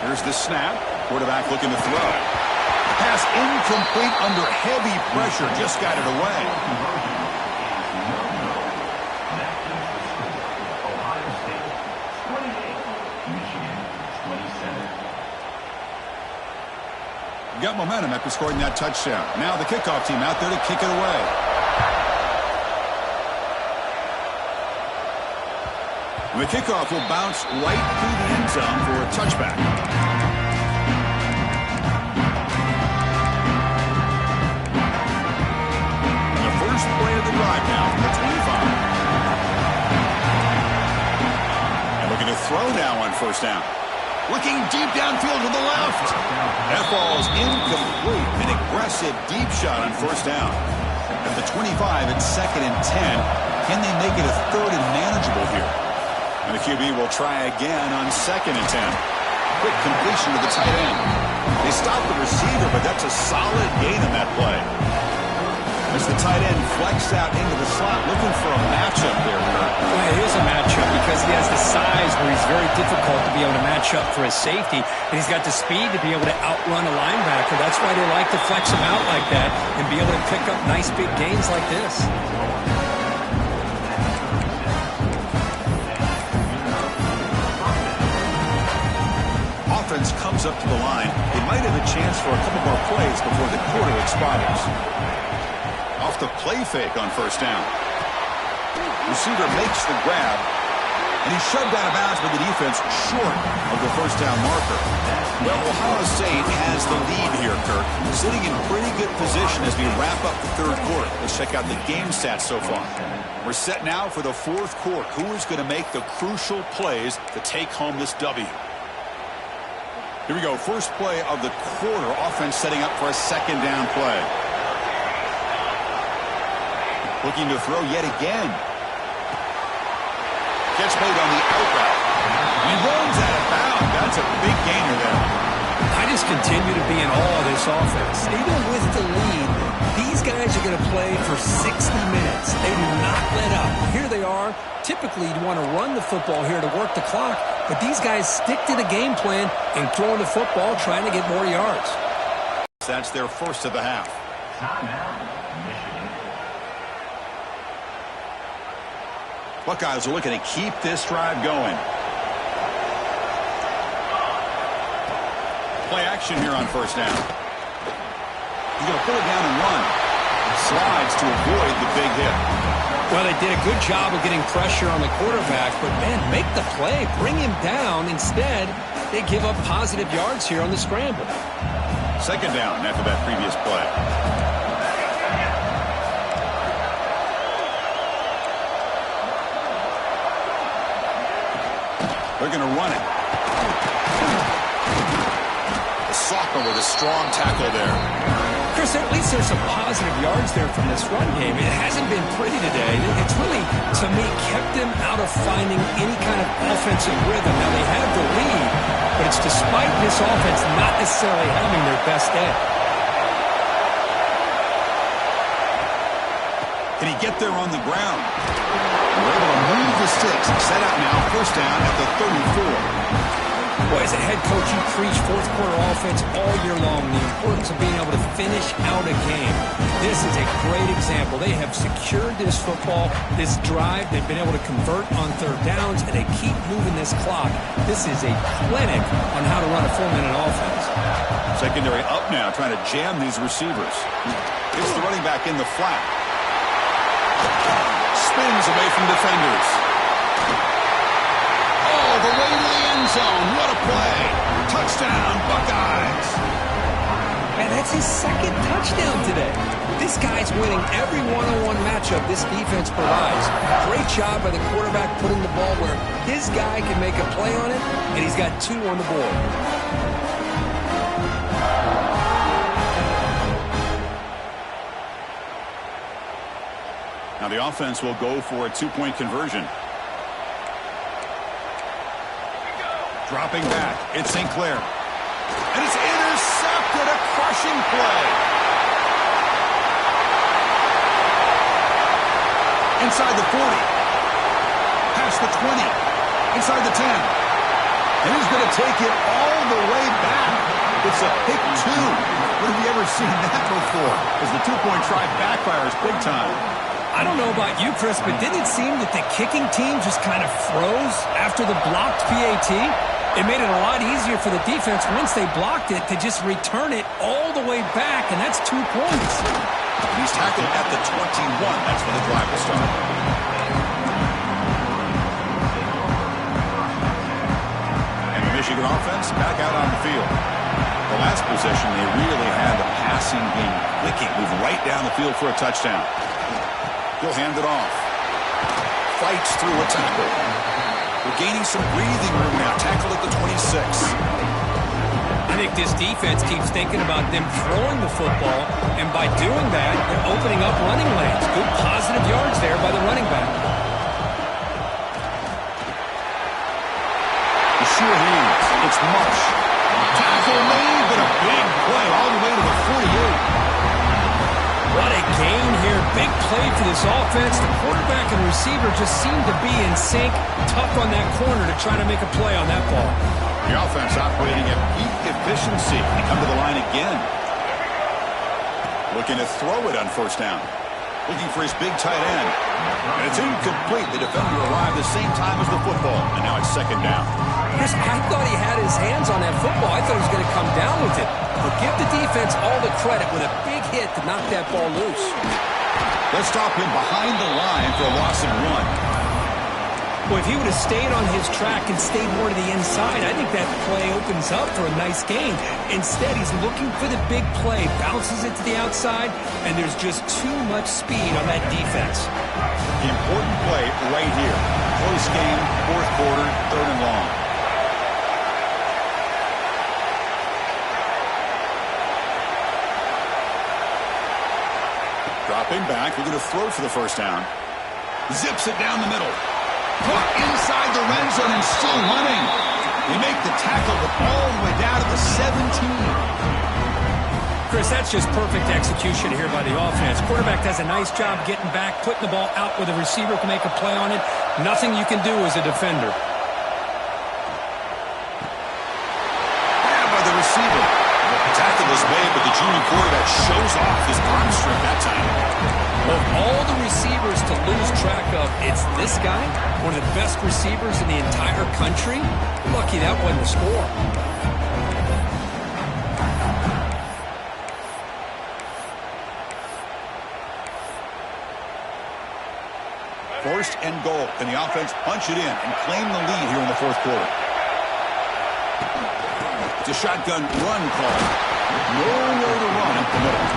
Here's the snap. Quarterback looking to throw. Pass incomplete under heavy pressure. Just got it away. Got momentum after scoring that touchdown. Now the kickoff team out there to kick it away. And the kickoff will bounce right through the end zone for a touchback. And the first play of the drive now from the 25. And looking to throw now on first down. Looking deep downfield to the left. That ball is incomplete. An aggressive deep shot on first down. At the 25, it's 2nd and 10. Can they make it a 3rd and manageable here? And the QB will try again on 2nd and 10. Quick completion to the tight end. They stop the receiver, but that's a solid gain on that play. As the tight end flex out into the slot, looking for a matchup there. Well, it is a matchup because he has the size where he's very difficult to be able to match up for his safety, and he's got the speed to be able to outrun a linebacker. That's why they like to flex him out like that and be able to pick up nice big gains like this. Offense comes up to the line. They might have a chance for a couple more plays before the quarter expires. Off the play fake on first down. Receiver makes the grab, and he's shoved out of bounds by the defense short of the first down marker. Well, Ohio State has the lead here, Kirk, sitting in pretty good position as we wrap up the third quarter. Let's check out the game stats so far. We're set now for the fourth quarter. Who is going to make the crucial plays to take home this W? Here we go. First play of the quarter. Offense setting up for a second down play. Looking to throw yet again. Catch made on the out route. He runs out of bounds. That's a big gainer there. I just continue to be in awe of this offense. Even with the lead, these guys are going to play for 60 minutes. They do not let up. Here they are. Typically, you want to run the football here to work the clock, but these guys stick to the game plan and throwing the football, trying to get more yards. That's their first of the half. Buckeyes are looking to keep this drive going. Play action here on first down. He's going to pull it down and run. Slides to avoid the big hit. Well, they did a good job of getting pressure on the quarterback, but, man, make the play. Bring him down. Instead, they give up positive yards here on the scramble. Second down after that previous play. They're going to run it. The sophomore with a strong tackle there. Chris, at least there's some positive yards there from this run game. It hasn't been pretty today. It's really, to me, kept them out of finding any kind of offensive rhythm. Now, they have the lead, but it's despite this offense not necessarily having their best day. Can he get there on the ground? We're able to move the sticks. Set out now, first down at the 34. Boy, as a head coach, you preach fourth quarter offense all year long. The importance of being able to finish out a game. This is a great example. They have secured this football, this drive. They've been able to convert on third downs, and they keep moving this clock. This is a clinic on how to run a full-minute offense. Secondary up now, trying to jam these receivers. It's the running back in the flat. Spins away from defenders. Oh, the way to the end zone. What a play. Touchdown, Buckeyes. Man, that's his second touchdown today. This guy's winning every one-on-one matchup this defense provides. Great job by the quarterback putting the ball where his guy can make a play on it, and he's got 2 on the board. Now the offense will go for a 2-point conversion. Dropping back, it's St. Clair. And it's intercepted, a crushing play. Inside the 40. Past the 20. Inside the 10. And he's going to take it all the way back. It's a pick 2. When have you ever seen that before? As the two-point try backfires big time. I don't know about you, Chris, but didn't it seem that the kicking team just kind of froze after the blocked PAT? It made it a lot easier for the defense once they blocked it to just return it all the way back, and that's 2 points. He's tackled at the 21. That's when the drive will start. And the Michigan offense back out on the field. The last possession, they really had the passing game clicking, move right down the field for a touchdown. He'll hand it off. Fights through a tackle. We're gaining some breathing room now. Tackled at the 26. I think this defense keeps thinking about them throwing the football, and by doing that, they're opening up running lanes. Good positive yards there by the running back. The sure hands. It's Marsh. Tackle made, but a big play all the way to the 48. What a gain here. Big play for this offense. The quarterback and receiver just seem to be in sync. Tough on that corner to try to make a play on that ball. The offense operating at peak efficiency. They come to the line again. Looking to throw it on first down. Looking for his big tight end. And it's incomplete. The defender arrived the same time as the football. And now it's second down. Chris, I thought he had his hands on that football. I thought he was going to come down with it. But give the defense all the credit with a big hit to knock that ball loose. Let's stop him behind the line for a loss of 1. Well, if he would have stayed on his track and stayed more to the inside, I think that play opens up for a nice gain. Instead, he's looking for the big play, bounces it to the outside, and there's just too much speed on that defense. The important play right here. Close game, fourth quarter, third and long. Dropping back, we're going to throw for the first down. Zips it down the middle. Put inside the red zone and still running. They make the tackle, but all the way down to the 17. Chris, that's just perfect execution here by the offense. Quarterback does a nice job getting back, putting the ball out where the receiver can make a play on it. Nothing you can do as a defender. Yeah, by the receiver. The tackle was made, but the junior quarterback shows off his arm strength that time. Of all the receivers to lose track of, it's this guy, one of the best receivers in the entire country. Lucky that wasn't the score. First and goal. Can the offense punch it in and claim the lead here in the fourth quarter? It's a shotgun run call. Nowhere to run up the middle.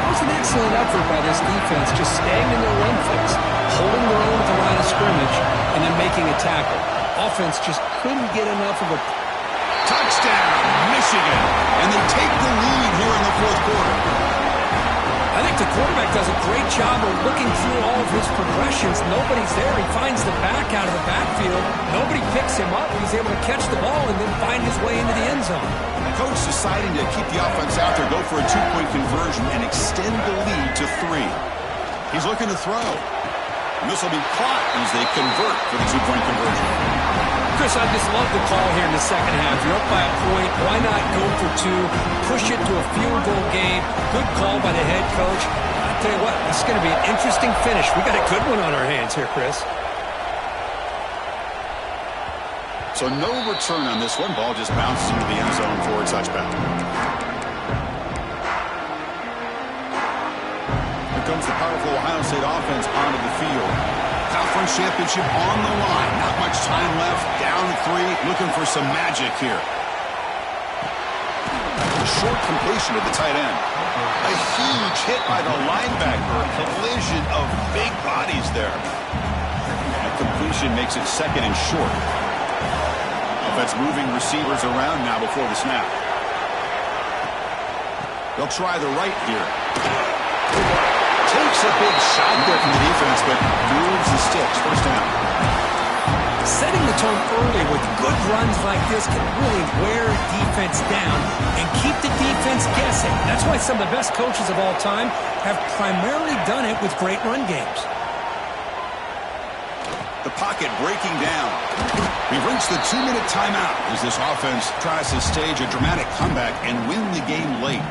That was an excellent effort by this defense, just staying in their run fix, holding their own at the line of scrimmage, and then making a tackle. Offense just couldn't get enough of a touchdown, Michigan. And they take the lead here in the fourth quarter. I think the quarterback does a great job of looking through all of his progressions. Nobody's there. He finds the back out of the backfield. Nobody picks him up. He's able to catch the ball and then find his way into the end zone. The coach deciding to keep the offense out there, go for a two-point conversion, and extend the lead to 3. He's looking to throw. And this will be caught as they convert for the two-point conversion. Chris, I just love the call here in the second half. You're up by a point. Why not go for 2? Push it to a field goal game. Good call by the head coach. I'll tell you what, this is going to be an interesting finish. We got a good one on our hands here, Chris. So no return on this one. Ball just bounces into the end zone for a touchback. Here comes the powerful Ohio State offense onto the field. Conference championship on the line. Not much time left. Down 3. Looking for some magic here. A short completion to the tight end. A huge hit by the linebacker. A collision of big bodies there. That completion makes it second and short. Offense moving receivers around now before the snap. They'll try the right here. Takes a big shot there from the defense, but moves the sticks. First down. Setting the tone early with good runs like this can really wear defense down and keep the defense guessing. That's why some of the best coaches of all time have primarily done it with great run games. pocket breaking down. We've reached the 2-minute timeout as this offense tries to stage a dramatic comeback and win the game late.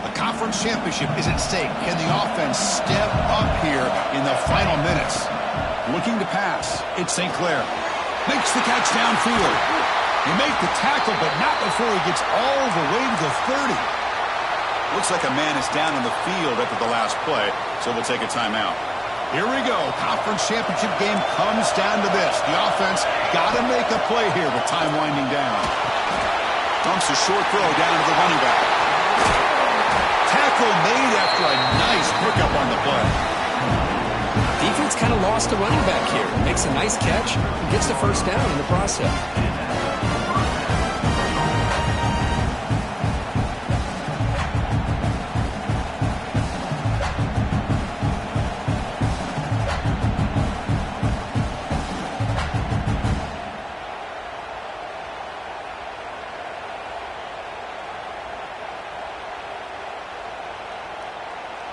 A conference championship is at stake. Can the offense step up here in the final minutes? Looking to pass. It's St. Clair. Makes the catch downfield. He made the tackle, but not before he gets all the way to the 30. Looks like a man is down in the field after the last play, so we'll take a timeout. Here we go. Conference championship game comes down to this. The offense got to make a play here with time winding down. Dumps a short throw down to the running back. Tackle made after a nice pickup on the play. Defense kind of lost a running back here. Makes a nice catch and gets the first down in the process.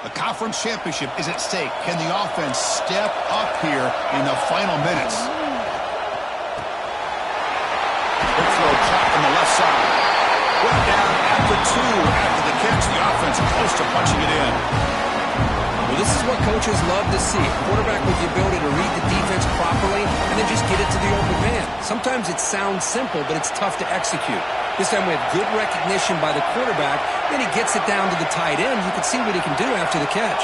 The conference championship is at stake. Can the offense step up here in the final minutes? Big throw caught from the left side. Brought down after 2 after the catch. The offense close to punching it in. Well, this is what coaches love to see. A quarterback with the ability to read the defense properly and then just get it to the open man. Sometimes it sounds simple, but it's tough to execute. This time we have good recognition by the quarterback. Then he gets it down to the tight end. You can see what he can do after the catch.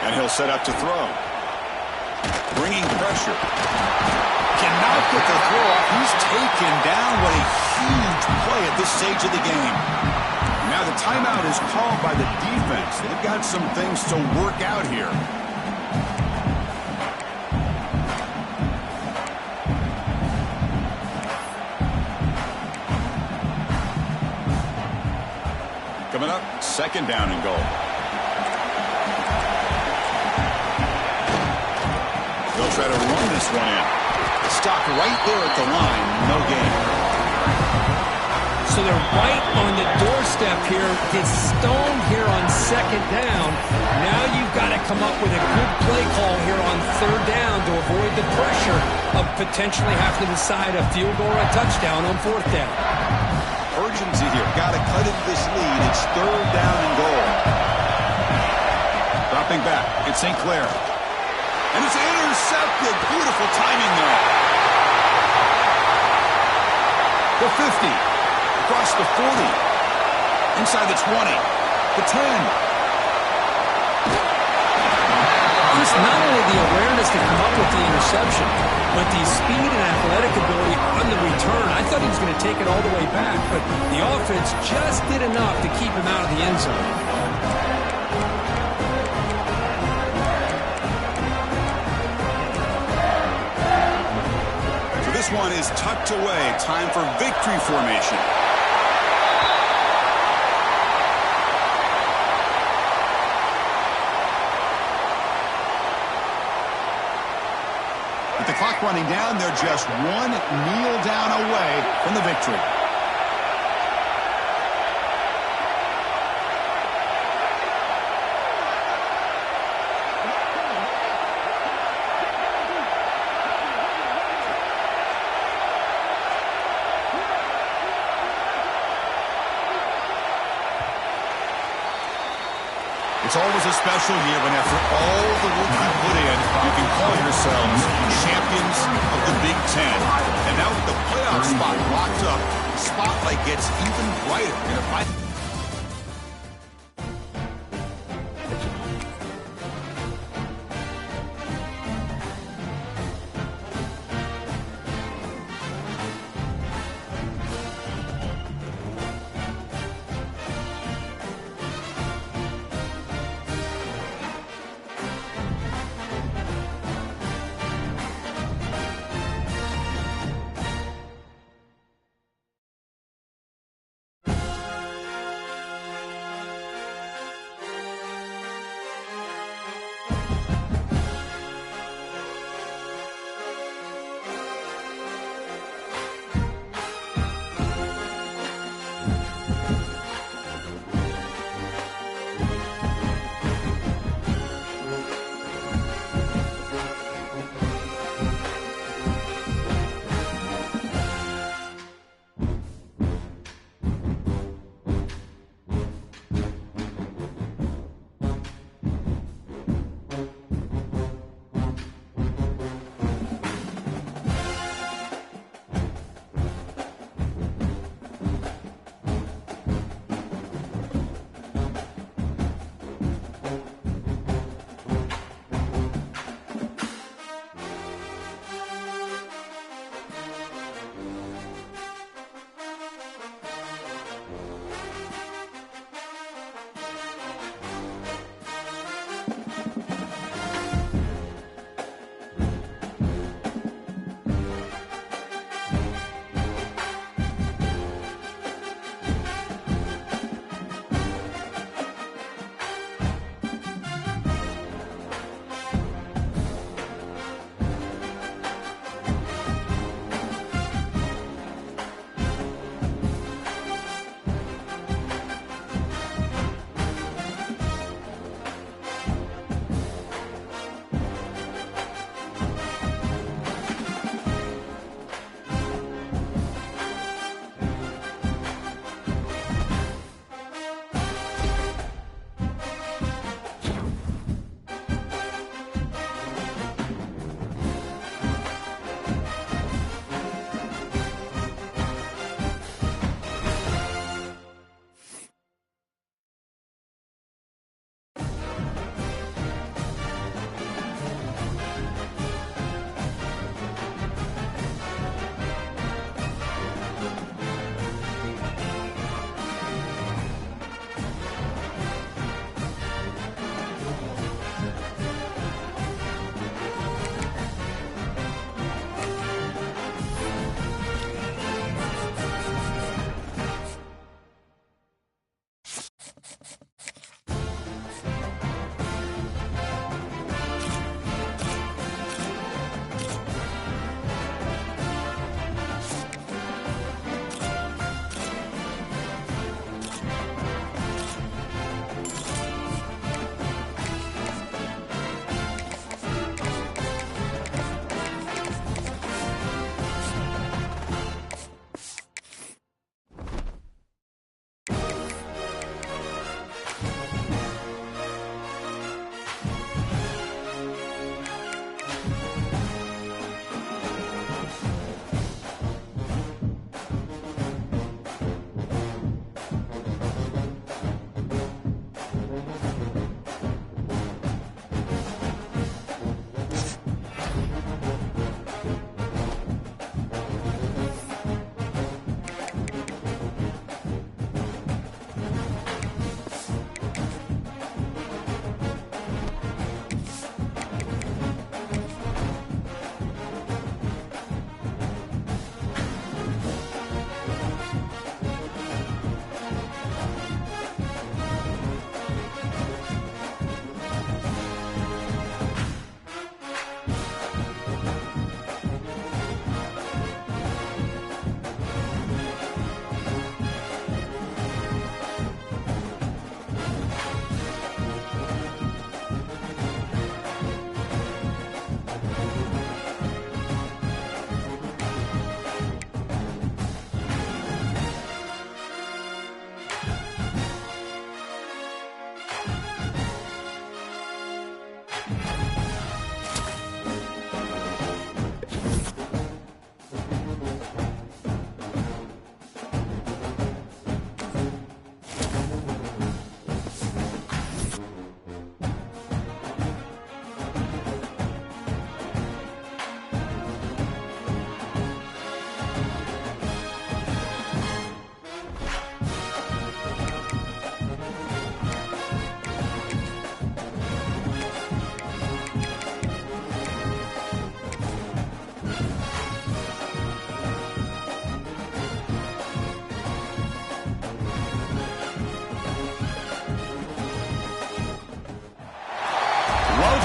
And he'll set up to throw. Bringing pressure. Cannot get the throw off. He's taken down. What a huge play at this stage of the game. Now the timeout is called by the defense. They've got some things to work out here. Coming up, 2nd down and goal. They'll try to run this one in. Stopped right there at the line. No gain. So they're right on the doorstep here. Gets stoned here on 2nd down. Now you've got to come up with a good play call here on 3rd down to avoid the pressure of potentially having to decide a field goal or a touchdown on 4th down. Urgency here. Got to cut into this lead. It's 3rd down and goal. Dropping back. It's St. Clair. And it's intercepted. Beautiful timing there. The 50. Across the 40. Inside the 20. The 10. Just not only the awareness to come up with the interception, but the speed and athletic ability on the return. I thought he was going to take it all the way back, but the offense just did enough to keep him out of the end zone. So this one is tucked away. Time for victory formation. With the clock running down, they're just one kneel down away from the victory. It's always a special year when after all the work you put in, you can call yourselves champions of the Big Ten. And now with the playoff spot locked up, the spotlight gets even brighter.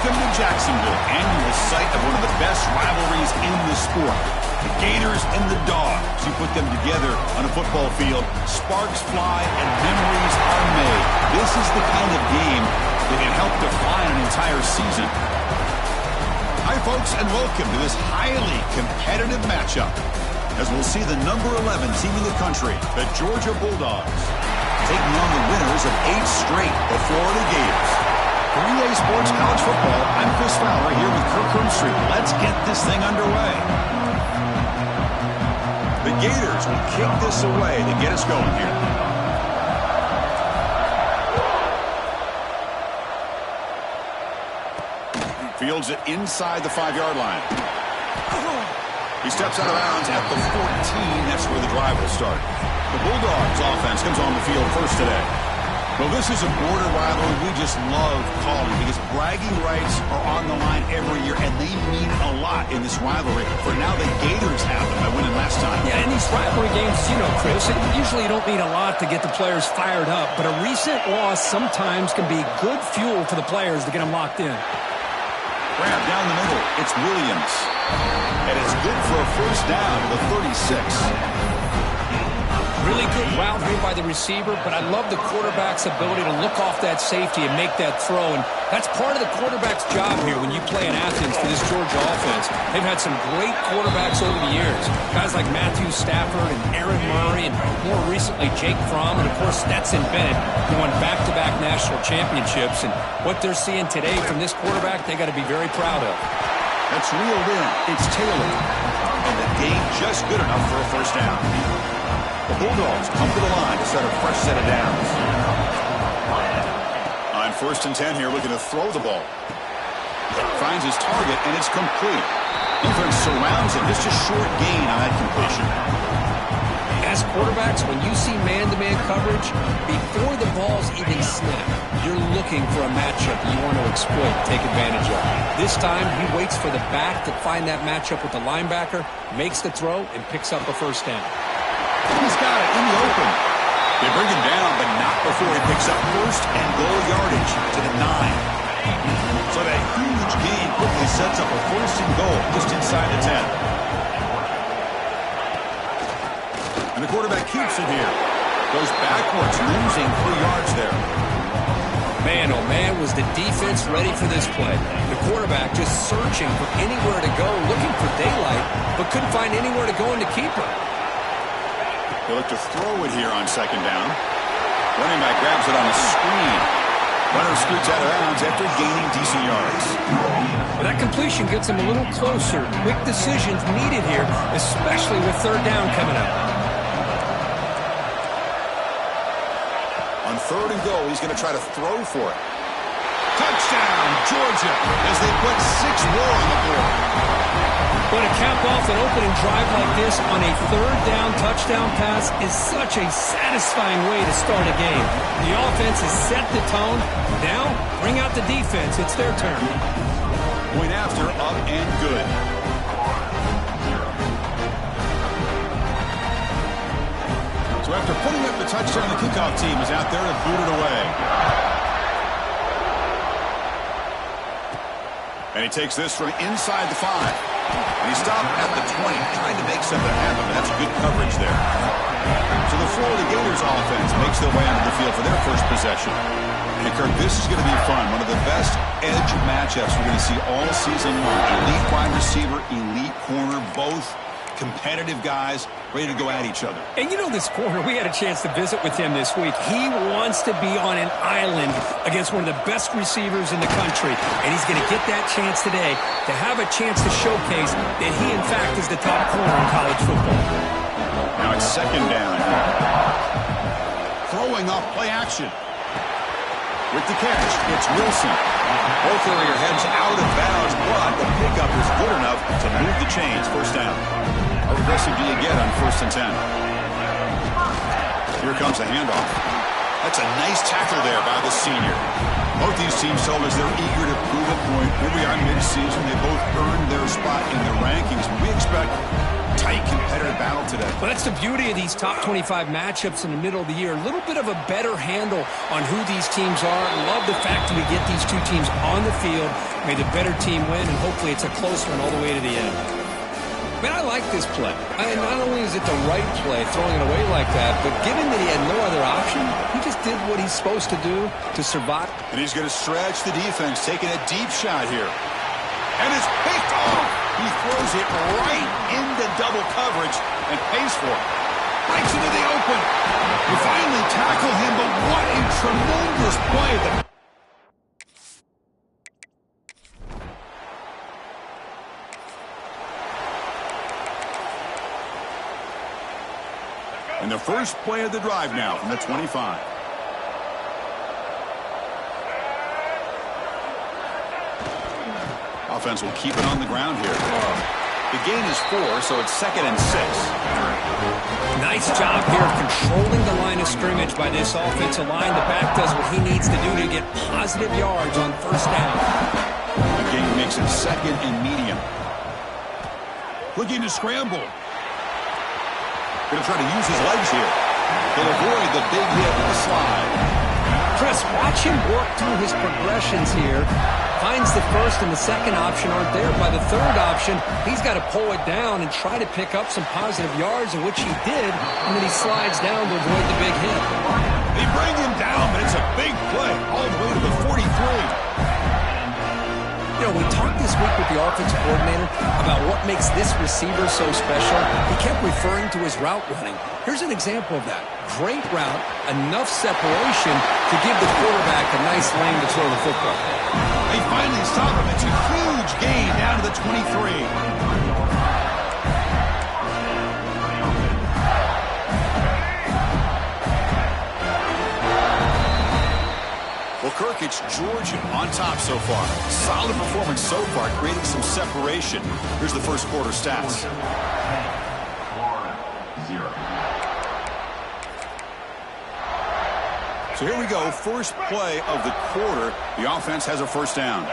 Welcome to Jacksonville, annual site of one of the best rivalries in the sport. The Gators and the Dogs. You put them together on a football field, sparks fly and memories are made. This is the kind of game that can help define an entire season. Hi, folks, and welcome to this highly competitive matchup, as we'll see the number 11 team in the country, the Georgia Bulldogs, taking on the winners of 8 straight, the Florida Gators. For EA Sports College Football, I'm Chris Fowler here with Kirk Herbstreit. Let's get this thing underway. The Gators will kick this away to get us going here. Fields it inside the 5-yard line. He steps out of bounds at the 14. That's where the drive will start. The Bulldogs offense comes on the field first today. Well, this is a border rivalry we just love calling because bragging rights are on the line every year, and they mean a lot in this rivalry. For now, the Gators have them by winning last time. Yeah, in these rivalry games, you know, Chris, usually you don't need a lot to get the players fired up, but a recent loss sometimes can be good fuel for the players to get them locked in. Grab down the middle. It's Williams. And it's good for a first down to the 36. Really good route here by the receiver, but I love the quarterback's ability to look off that safety and make that throw. And that's part of the quarterback's job here when you play in Athens for this Georgia offense. They've had some great quarterbacks over the years. Guys like Matthew Stafford and Aaron Murray, and more recently Jake Fromm, and of course Stetson Bennett, who won back-to-back national championships. And what they're seeing today from this quarterback, they got to be very proud of. That's reeled in. It's Taylor. And the gain just good enough for a first down. The Bulldogs come to the line to set a fresh set of downs. On 1st and 10 here, looking to throw the ball. Finds his target, and it's complete. Defense surrounds him. Just a short gain on that completion. As quarterbacks, when you see man-to-man coverage, before the ball's even snapped, you're looking for a matchup you want to exploit, take advantage of. This time, he waits for the back to find that matchup with the linebacker, makes the throw, and picks up a first down. He's got it in the open. They bring him down, but not before he picks up first and goal yardage to the 9. So that huge gain quickly sets up a first and goal just inside the 10. And the quarterback keeps it here. Goes backwards, losing 3 yards there. Man, oh man, was the defense ready for this play. The quarterback just searching for anywhere to go, looking for daylight, but couldn't find anywhere to go in the keeper. They look to throw it here on 2nd down. Running back grabs it on a screen. Runner scoots out of bounds after gaining decent yards. Well, that completion gets him a little closer. Quick decisions needed here, especially with 3rd down coming up. On 3rd and goal, he's going to try to throw for it. Touchdown, Georgia, as they put 6 more on the board. But to cap off an opening drive like this on a 3rd down touchdown pass is such a satisfying way to start a game. The offense has set the tone. Now, bring out the defense. It's their turn. Point after, up and good. So after putting up the touchdown, the kickoff team is out there to boot it away. And he takes this from inside the 5. And he stopped at the 20, trying to make something happen, but that's good coverage there. So the Florida Gators offense makes their way onto the field for their first possession. And Kirk, this is going to be fun. One of the best edge matchups we're going to see all season long. Elite wide receiver, elite corner, both competitive guys ready to go at each other. And you know this corner, we had a chance to visit with him this week. He wants to be on an island against one of the best receivers in the country. And he's going to get that chance today to have a chance to showcase that he, in fact, is the top corner in college football. Now it's 2nd down. Throwing off play action. With the catch, it's Wilson. Both earlier heads out of bounds, but the pickup is good enough to move the chains. First down. How aggressive do you get on 1st and 10? Here comes the handoff. That's a nice tackle there by the senior. Both these teams told us they're eager to prove a point. Here we are mid-season. They both earned their spot in the rankings. We expect tight competitive battle today. Well, that's the beauty of these top 25 matchups in the middle of the year. A little bit of a better handle on who these teams are. I love the fact that we get these two teams on the field. May the better team win, and hopefully it's a close one all the way to the end. Man, I like this play. Not only is it the right play, throwing it away like that, but given that he had no other option, he just did what he's supposed to do to survive. And he's going to stretch the defense, taking a deep shot here. And it's picked off. He throws it right into double coverage and pays for it. Breaks into the open. You finally tackle him, but what a tremendous play. And the first play of the drive now from the 25. Offense will keep it on the ground here. The gain is 4, so it's 2nd and 6. Nice job here of controlling the line of scrimmage by this offensive line. The back does what he needs to do to get positive yards on first down. The gain makes it 2nd and medium. Looking to scramble. Going to try to use his legs here. He'll avoid the big hit with the slide. Chris, watch him work through his progressions here. Finds the first and the second option aren't there. By the third option, he's got to pull it down and try to pick up some positive yards, in which he did, and then he slides down to avoid the big hit. They bring him down, but it's a big play all the way to the 43. You know, we talked this week with the offensive coordinator about what makes this receiver so special. He kept referring to his route running. Here's an example of that. Great route, enough separation to give the quarterback a nice lane to throw the football. They finally stop him. It's a huge gain down to the 23. Well, Kirk, it's Georgia on top so far. Solid performance so far, creating some separation. Here's the first quarter stats. Florida, 0. So here we go, first play of the quarter. The offense has a first down.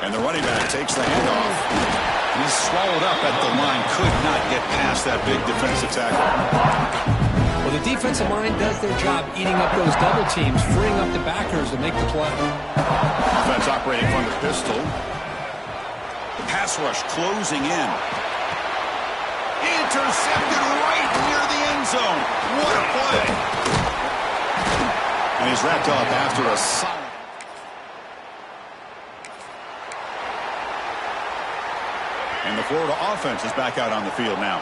And the running back takes the handoff. He's swallowed up at the line. Could not get past that big defensive tackle. Well, the defensive line does their job eating up those double teams, freeing up the backers to make the play. Offense operating from the pistol. The pass rush closing in. Intercepted right near the end zone. What a play. And he's wrapped up after a solid. And the Florida offense is back out on the field now.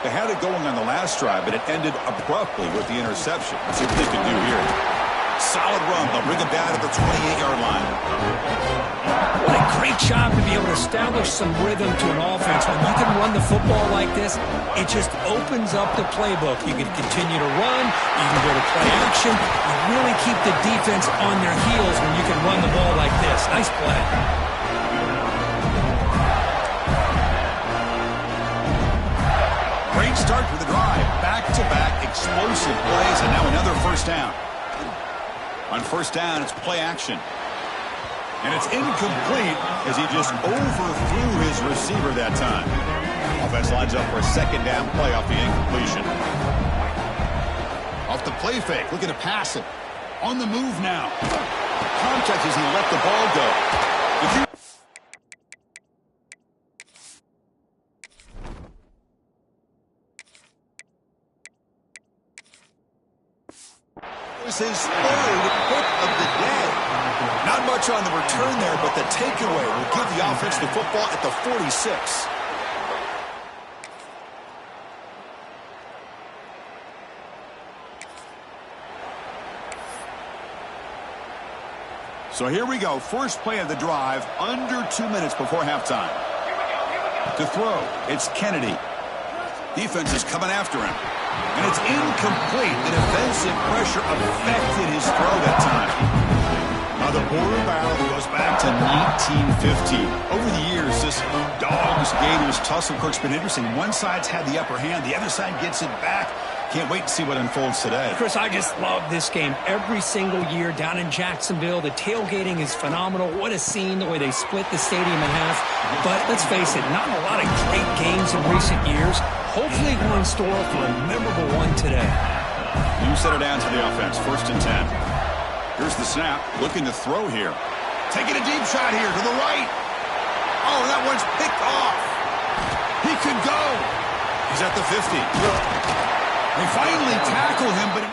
They had it going on the last drive, but it ended abruptly with the interception. Let's see what they can do here. Solid run. They'll bring it down to the 28-yard line. What a great job to be able to establish some rhythm to an offense. When you can run the football like this, it just opens up the playbook. You can continue to run. You can go to play action. You really keep the defense on their heels when you can run the ball like this. Nice play. Great start to the drive. Back-to-back explosive plays, and now another first down. On first down, it's play action. And it's incomplete as he just overthrew his receiver that time. Offense lines up for a second down play off the incompletion. Off the play fake, looking to pass it. On the move now. Contact as he let the ball go. Was his third hit of the day. Not much on the return there, but the takeaway will give the offense the football at the 46. So here we go. First play of the drive, under 2 minutes before halftime. To throw, it's Kennedy. Defense is coming after him. And it's incomplete. The defensive pressure affected his throw that time. Now the border battle goes back to 1915. Over the years, this Dogs-Gators tussle, Kirk's been interesting. One side's had the upper hand. The other side gets it back. Can't wait to see what unfolds today. Chris, I just love this game. Every single year down in Jacksonville, the tailgating is phenomenal. What a scene, the way they split the stadium in half. But let's face it, not a lot of great games in recent years. Hopefully one in store for a memorable one today. You set it down to the offense, 1st and 10. Here's the snap, looking to throw here. Taking a deep shot here to the right. Oh, that one's picked off. He could go. He's at the 50. They finally tackle him, but...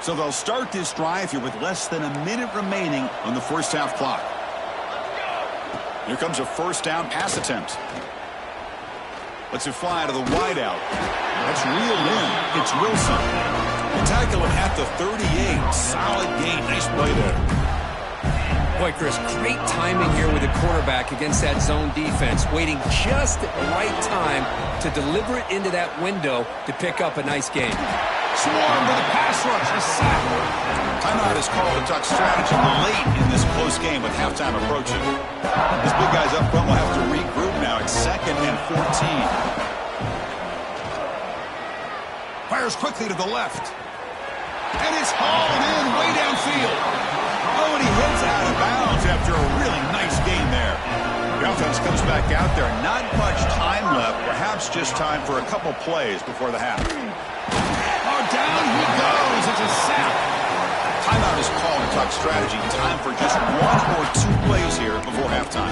So they'll start this drive here with less than a minute remaining on the first half clock. Here comes a 1st down pass attempt. Lets it fly to the wideout. That's reeled in. It's Wilson. The tackle him at the 38. Solid gain. Nice play there. Boy, Chris, great timing here with the quarterback against that zone defense, waiting just at the right time to deliver it into that window to pick up a nice gain. Swarm with a pass rush, a sack. Timeout is called to talk strategy late in this close game with halftime approaching. These big guys up front will have to regroup now. It's 2nd and 14. Fires quickly to the left. And it's hauled in way downfield. Oh, and he heads out of bounds after a really nice gain there. The offense comes back out there. Not much time left. Perhaps just time for a couple plays before the half. Oh, down he goes. It's a sack. Timeout is called to talk strategy. Time for just 1 or 2 plays here before halftime.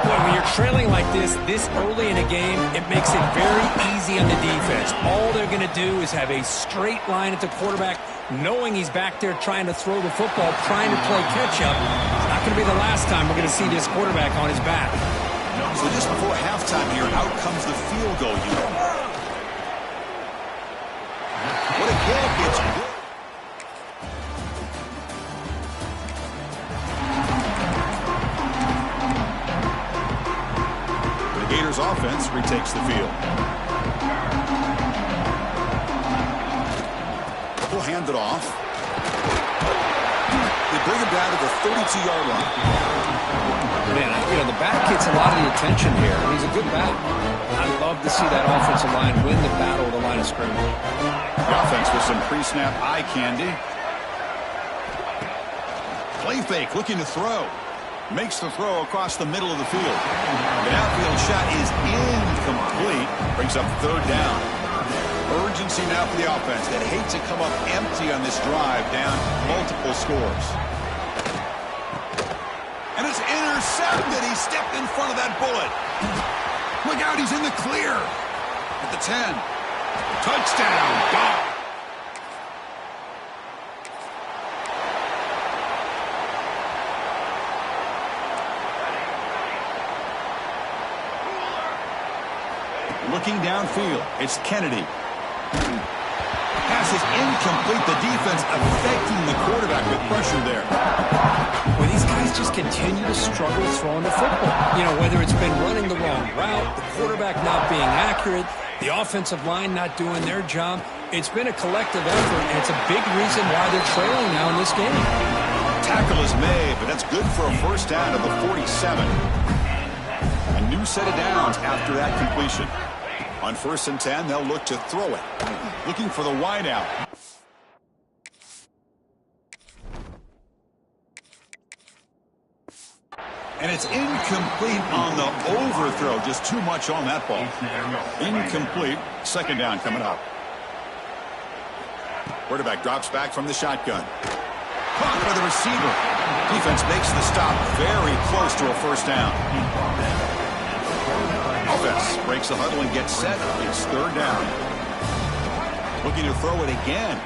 Boy, when you're trailing like this early in a game, it makes it very easy on the defense. All they're going to do is have a straight line at the quarterback, knowing he's back there trying to throw the football, trying to play catch-up. It's not going to be the last time we're going to see this quarterback on his back. So just before halftime here, out comes the field goal unit. What a kick. It's good. The Gators offense retakes the field. Will hand it off. They bring him down to the 32-yard line. Man, you know, the back gets a lot of the attention here. He's a good back. I'd love to see that offensive line win the battle of the line of scrimmage. The offense with some pre-snap eye candy. Play fake, looking to throw. Makes the throw across the middle of the field. The outfield shot is incomplete. Brings up 3rd down. Urgency now for the offense that hate to come up empty on this drive, down multiple scores. And it's intercepted. He stepped in front of that bullet. Look out, he's in the clear. At the 10. Touchdown. Gone. Looking downfield, it's Kennedy. Pass is incomplete. The defense affecting the quarterback with pressure there. Well, these guys just continue to struggle throwing the football. You know, whether it's been running the wrong route, the quarterback not being accurate, the offensive line not doing their job. It's been a collective effort, and it's a big reason why they're trailing now in this game. Tackle is made, but that's good for a 1st down to the 47. A new set of downs after that completion. On 1st and 10, they'll look to throw it. Looking for the wideout. And it's incomplete on the overthrow. Just too much on that ball. Incomplete. 2nd down coming up. Quarterback drops back from the shotgun. Caught by the receiver. Defense makes the stop very close to a 1st down. Offense breaks the huddle and gets set. It's 3rd down. Looking to throw it again.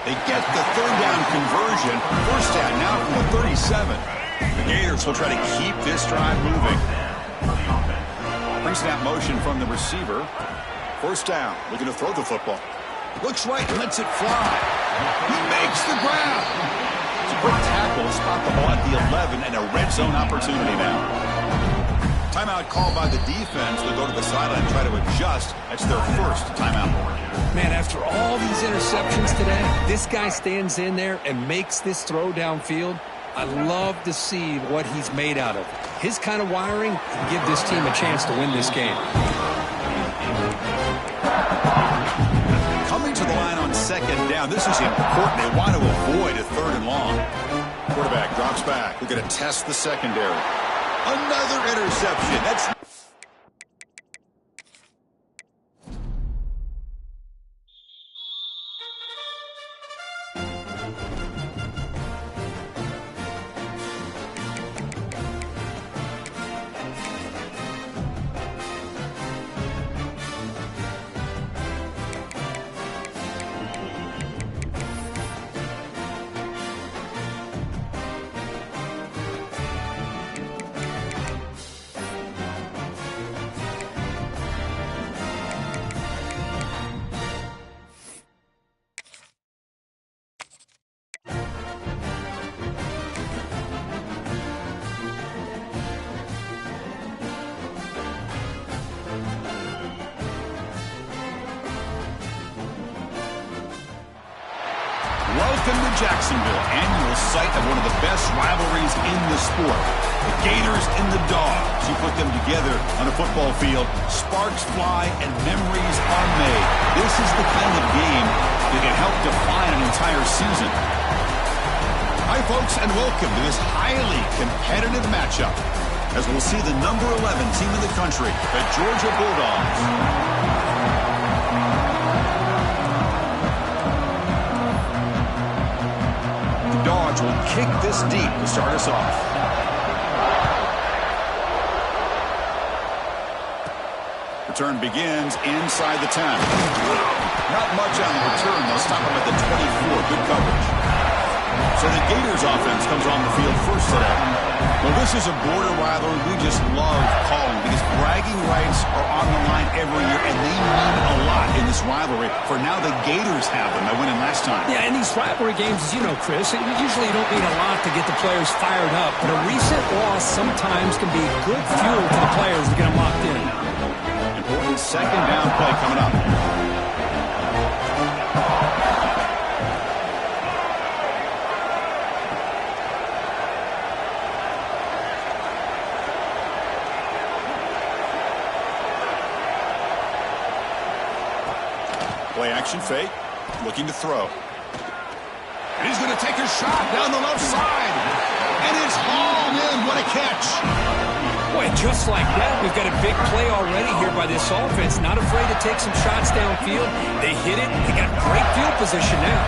They get the 3rd down conversion. 1st down now from the 37. The Gators will try to keep this drive moving. Pre-snap motion from the receiver. 1st down. Looking to throw the football. Looks right and lets it fly. He makes the grab. It's a quick tackle. Spot the ball at the 11 and a red zone opportunity now. Timeout called by the defense. They'll go to the sideline and try to adjust. That's their 1st timeout. Man, after all these interceptions today, this guy stands in there and makes this throw downfield. I love to see what he's made out of. His kind of wiring can give this team a chance to win this game. Coming to the line on second down. This is important. They want to avoid a third and long. Quarterback drops back. We're going to test the secondary. Another interception. That's... Welcome to Jacksonville, annual site of one of the best rivalries in the sport. The Gators and the Dogs. You put them together on a football field, sparks fly and memories are made. This is the kind of game that can help define an entire season. Hi, folks, and welcome to this highly competitive matchup as we'll see the number 11 team in the country, the Georgia Bulldogs. Dogs will kick this deep to start us off. Return begins inside the 10. Not much on the return. They'll stop him at the 24. Good coverage. So the Gators offense comes on the field first today. Well, this is a border rivalry we just love calling because bragging rights are on the line every year, and they mean a lot in this rivalry. For now, the Gators have them by winning last time. Yeah, in these rivalry games, as you know, Chris, usually you don't need a lot to get the players fired up, but a recent loss sometimes can be good fuel for the players to get them locked in. Important second down play coming up. Play action fake, looking to throw. And he's going to take a shot down the left side. And it's hauled in. What a catch. Boy, just like that, we've got a big play already here by this offense. Not afraid to take some shots downfield. They hit it. They got great field position now.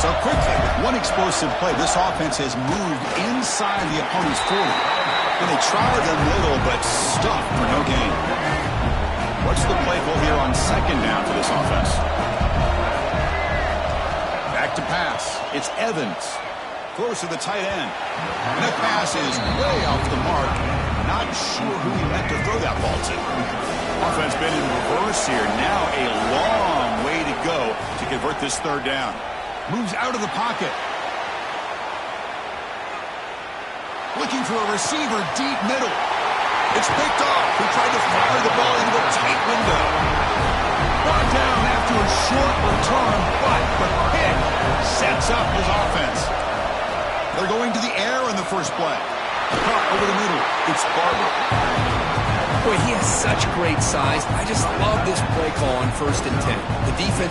So quickly, with one explosive play, this offense has moved inside the opponent's 40. And they tried them little, but stuffed for no gain. What's the play call here on second down for this offense? Back to pass. It's Evans. Close to the tight end. And that pass is way off the mark. Not sure who he meant to throw that ball to. Offense been in reverse here. Now a long way to go to convert this third down. Moves out of the pocket. Looking for a receiver deep middle. It's picked off. He tried to fire the ball into a tight window. Brought down after a short return, but the pick sets up his offense. They're going to the air in the first play. Caught over the middle. It's Barber. Boy, he has such great size. I just love this play call on 1st and 10. The defense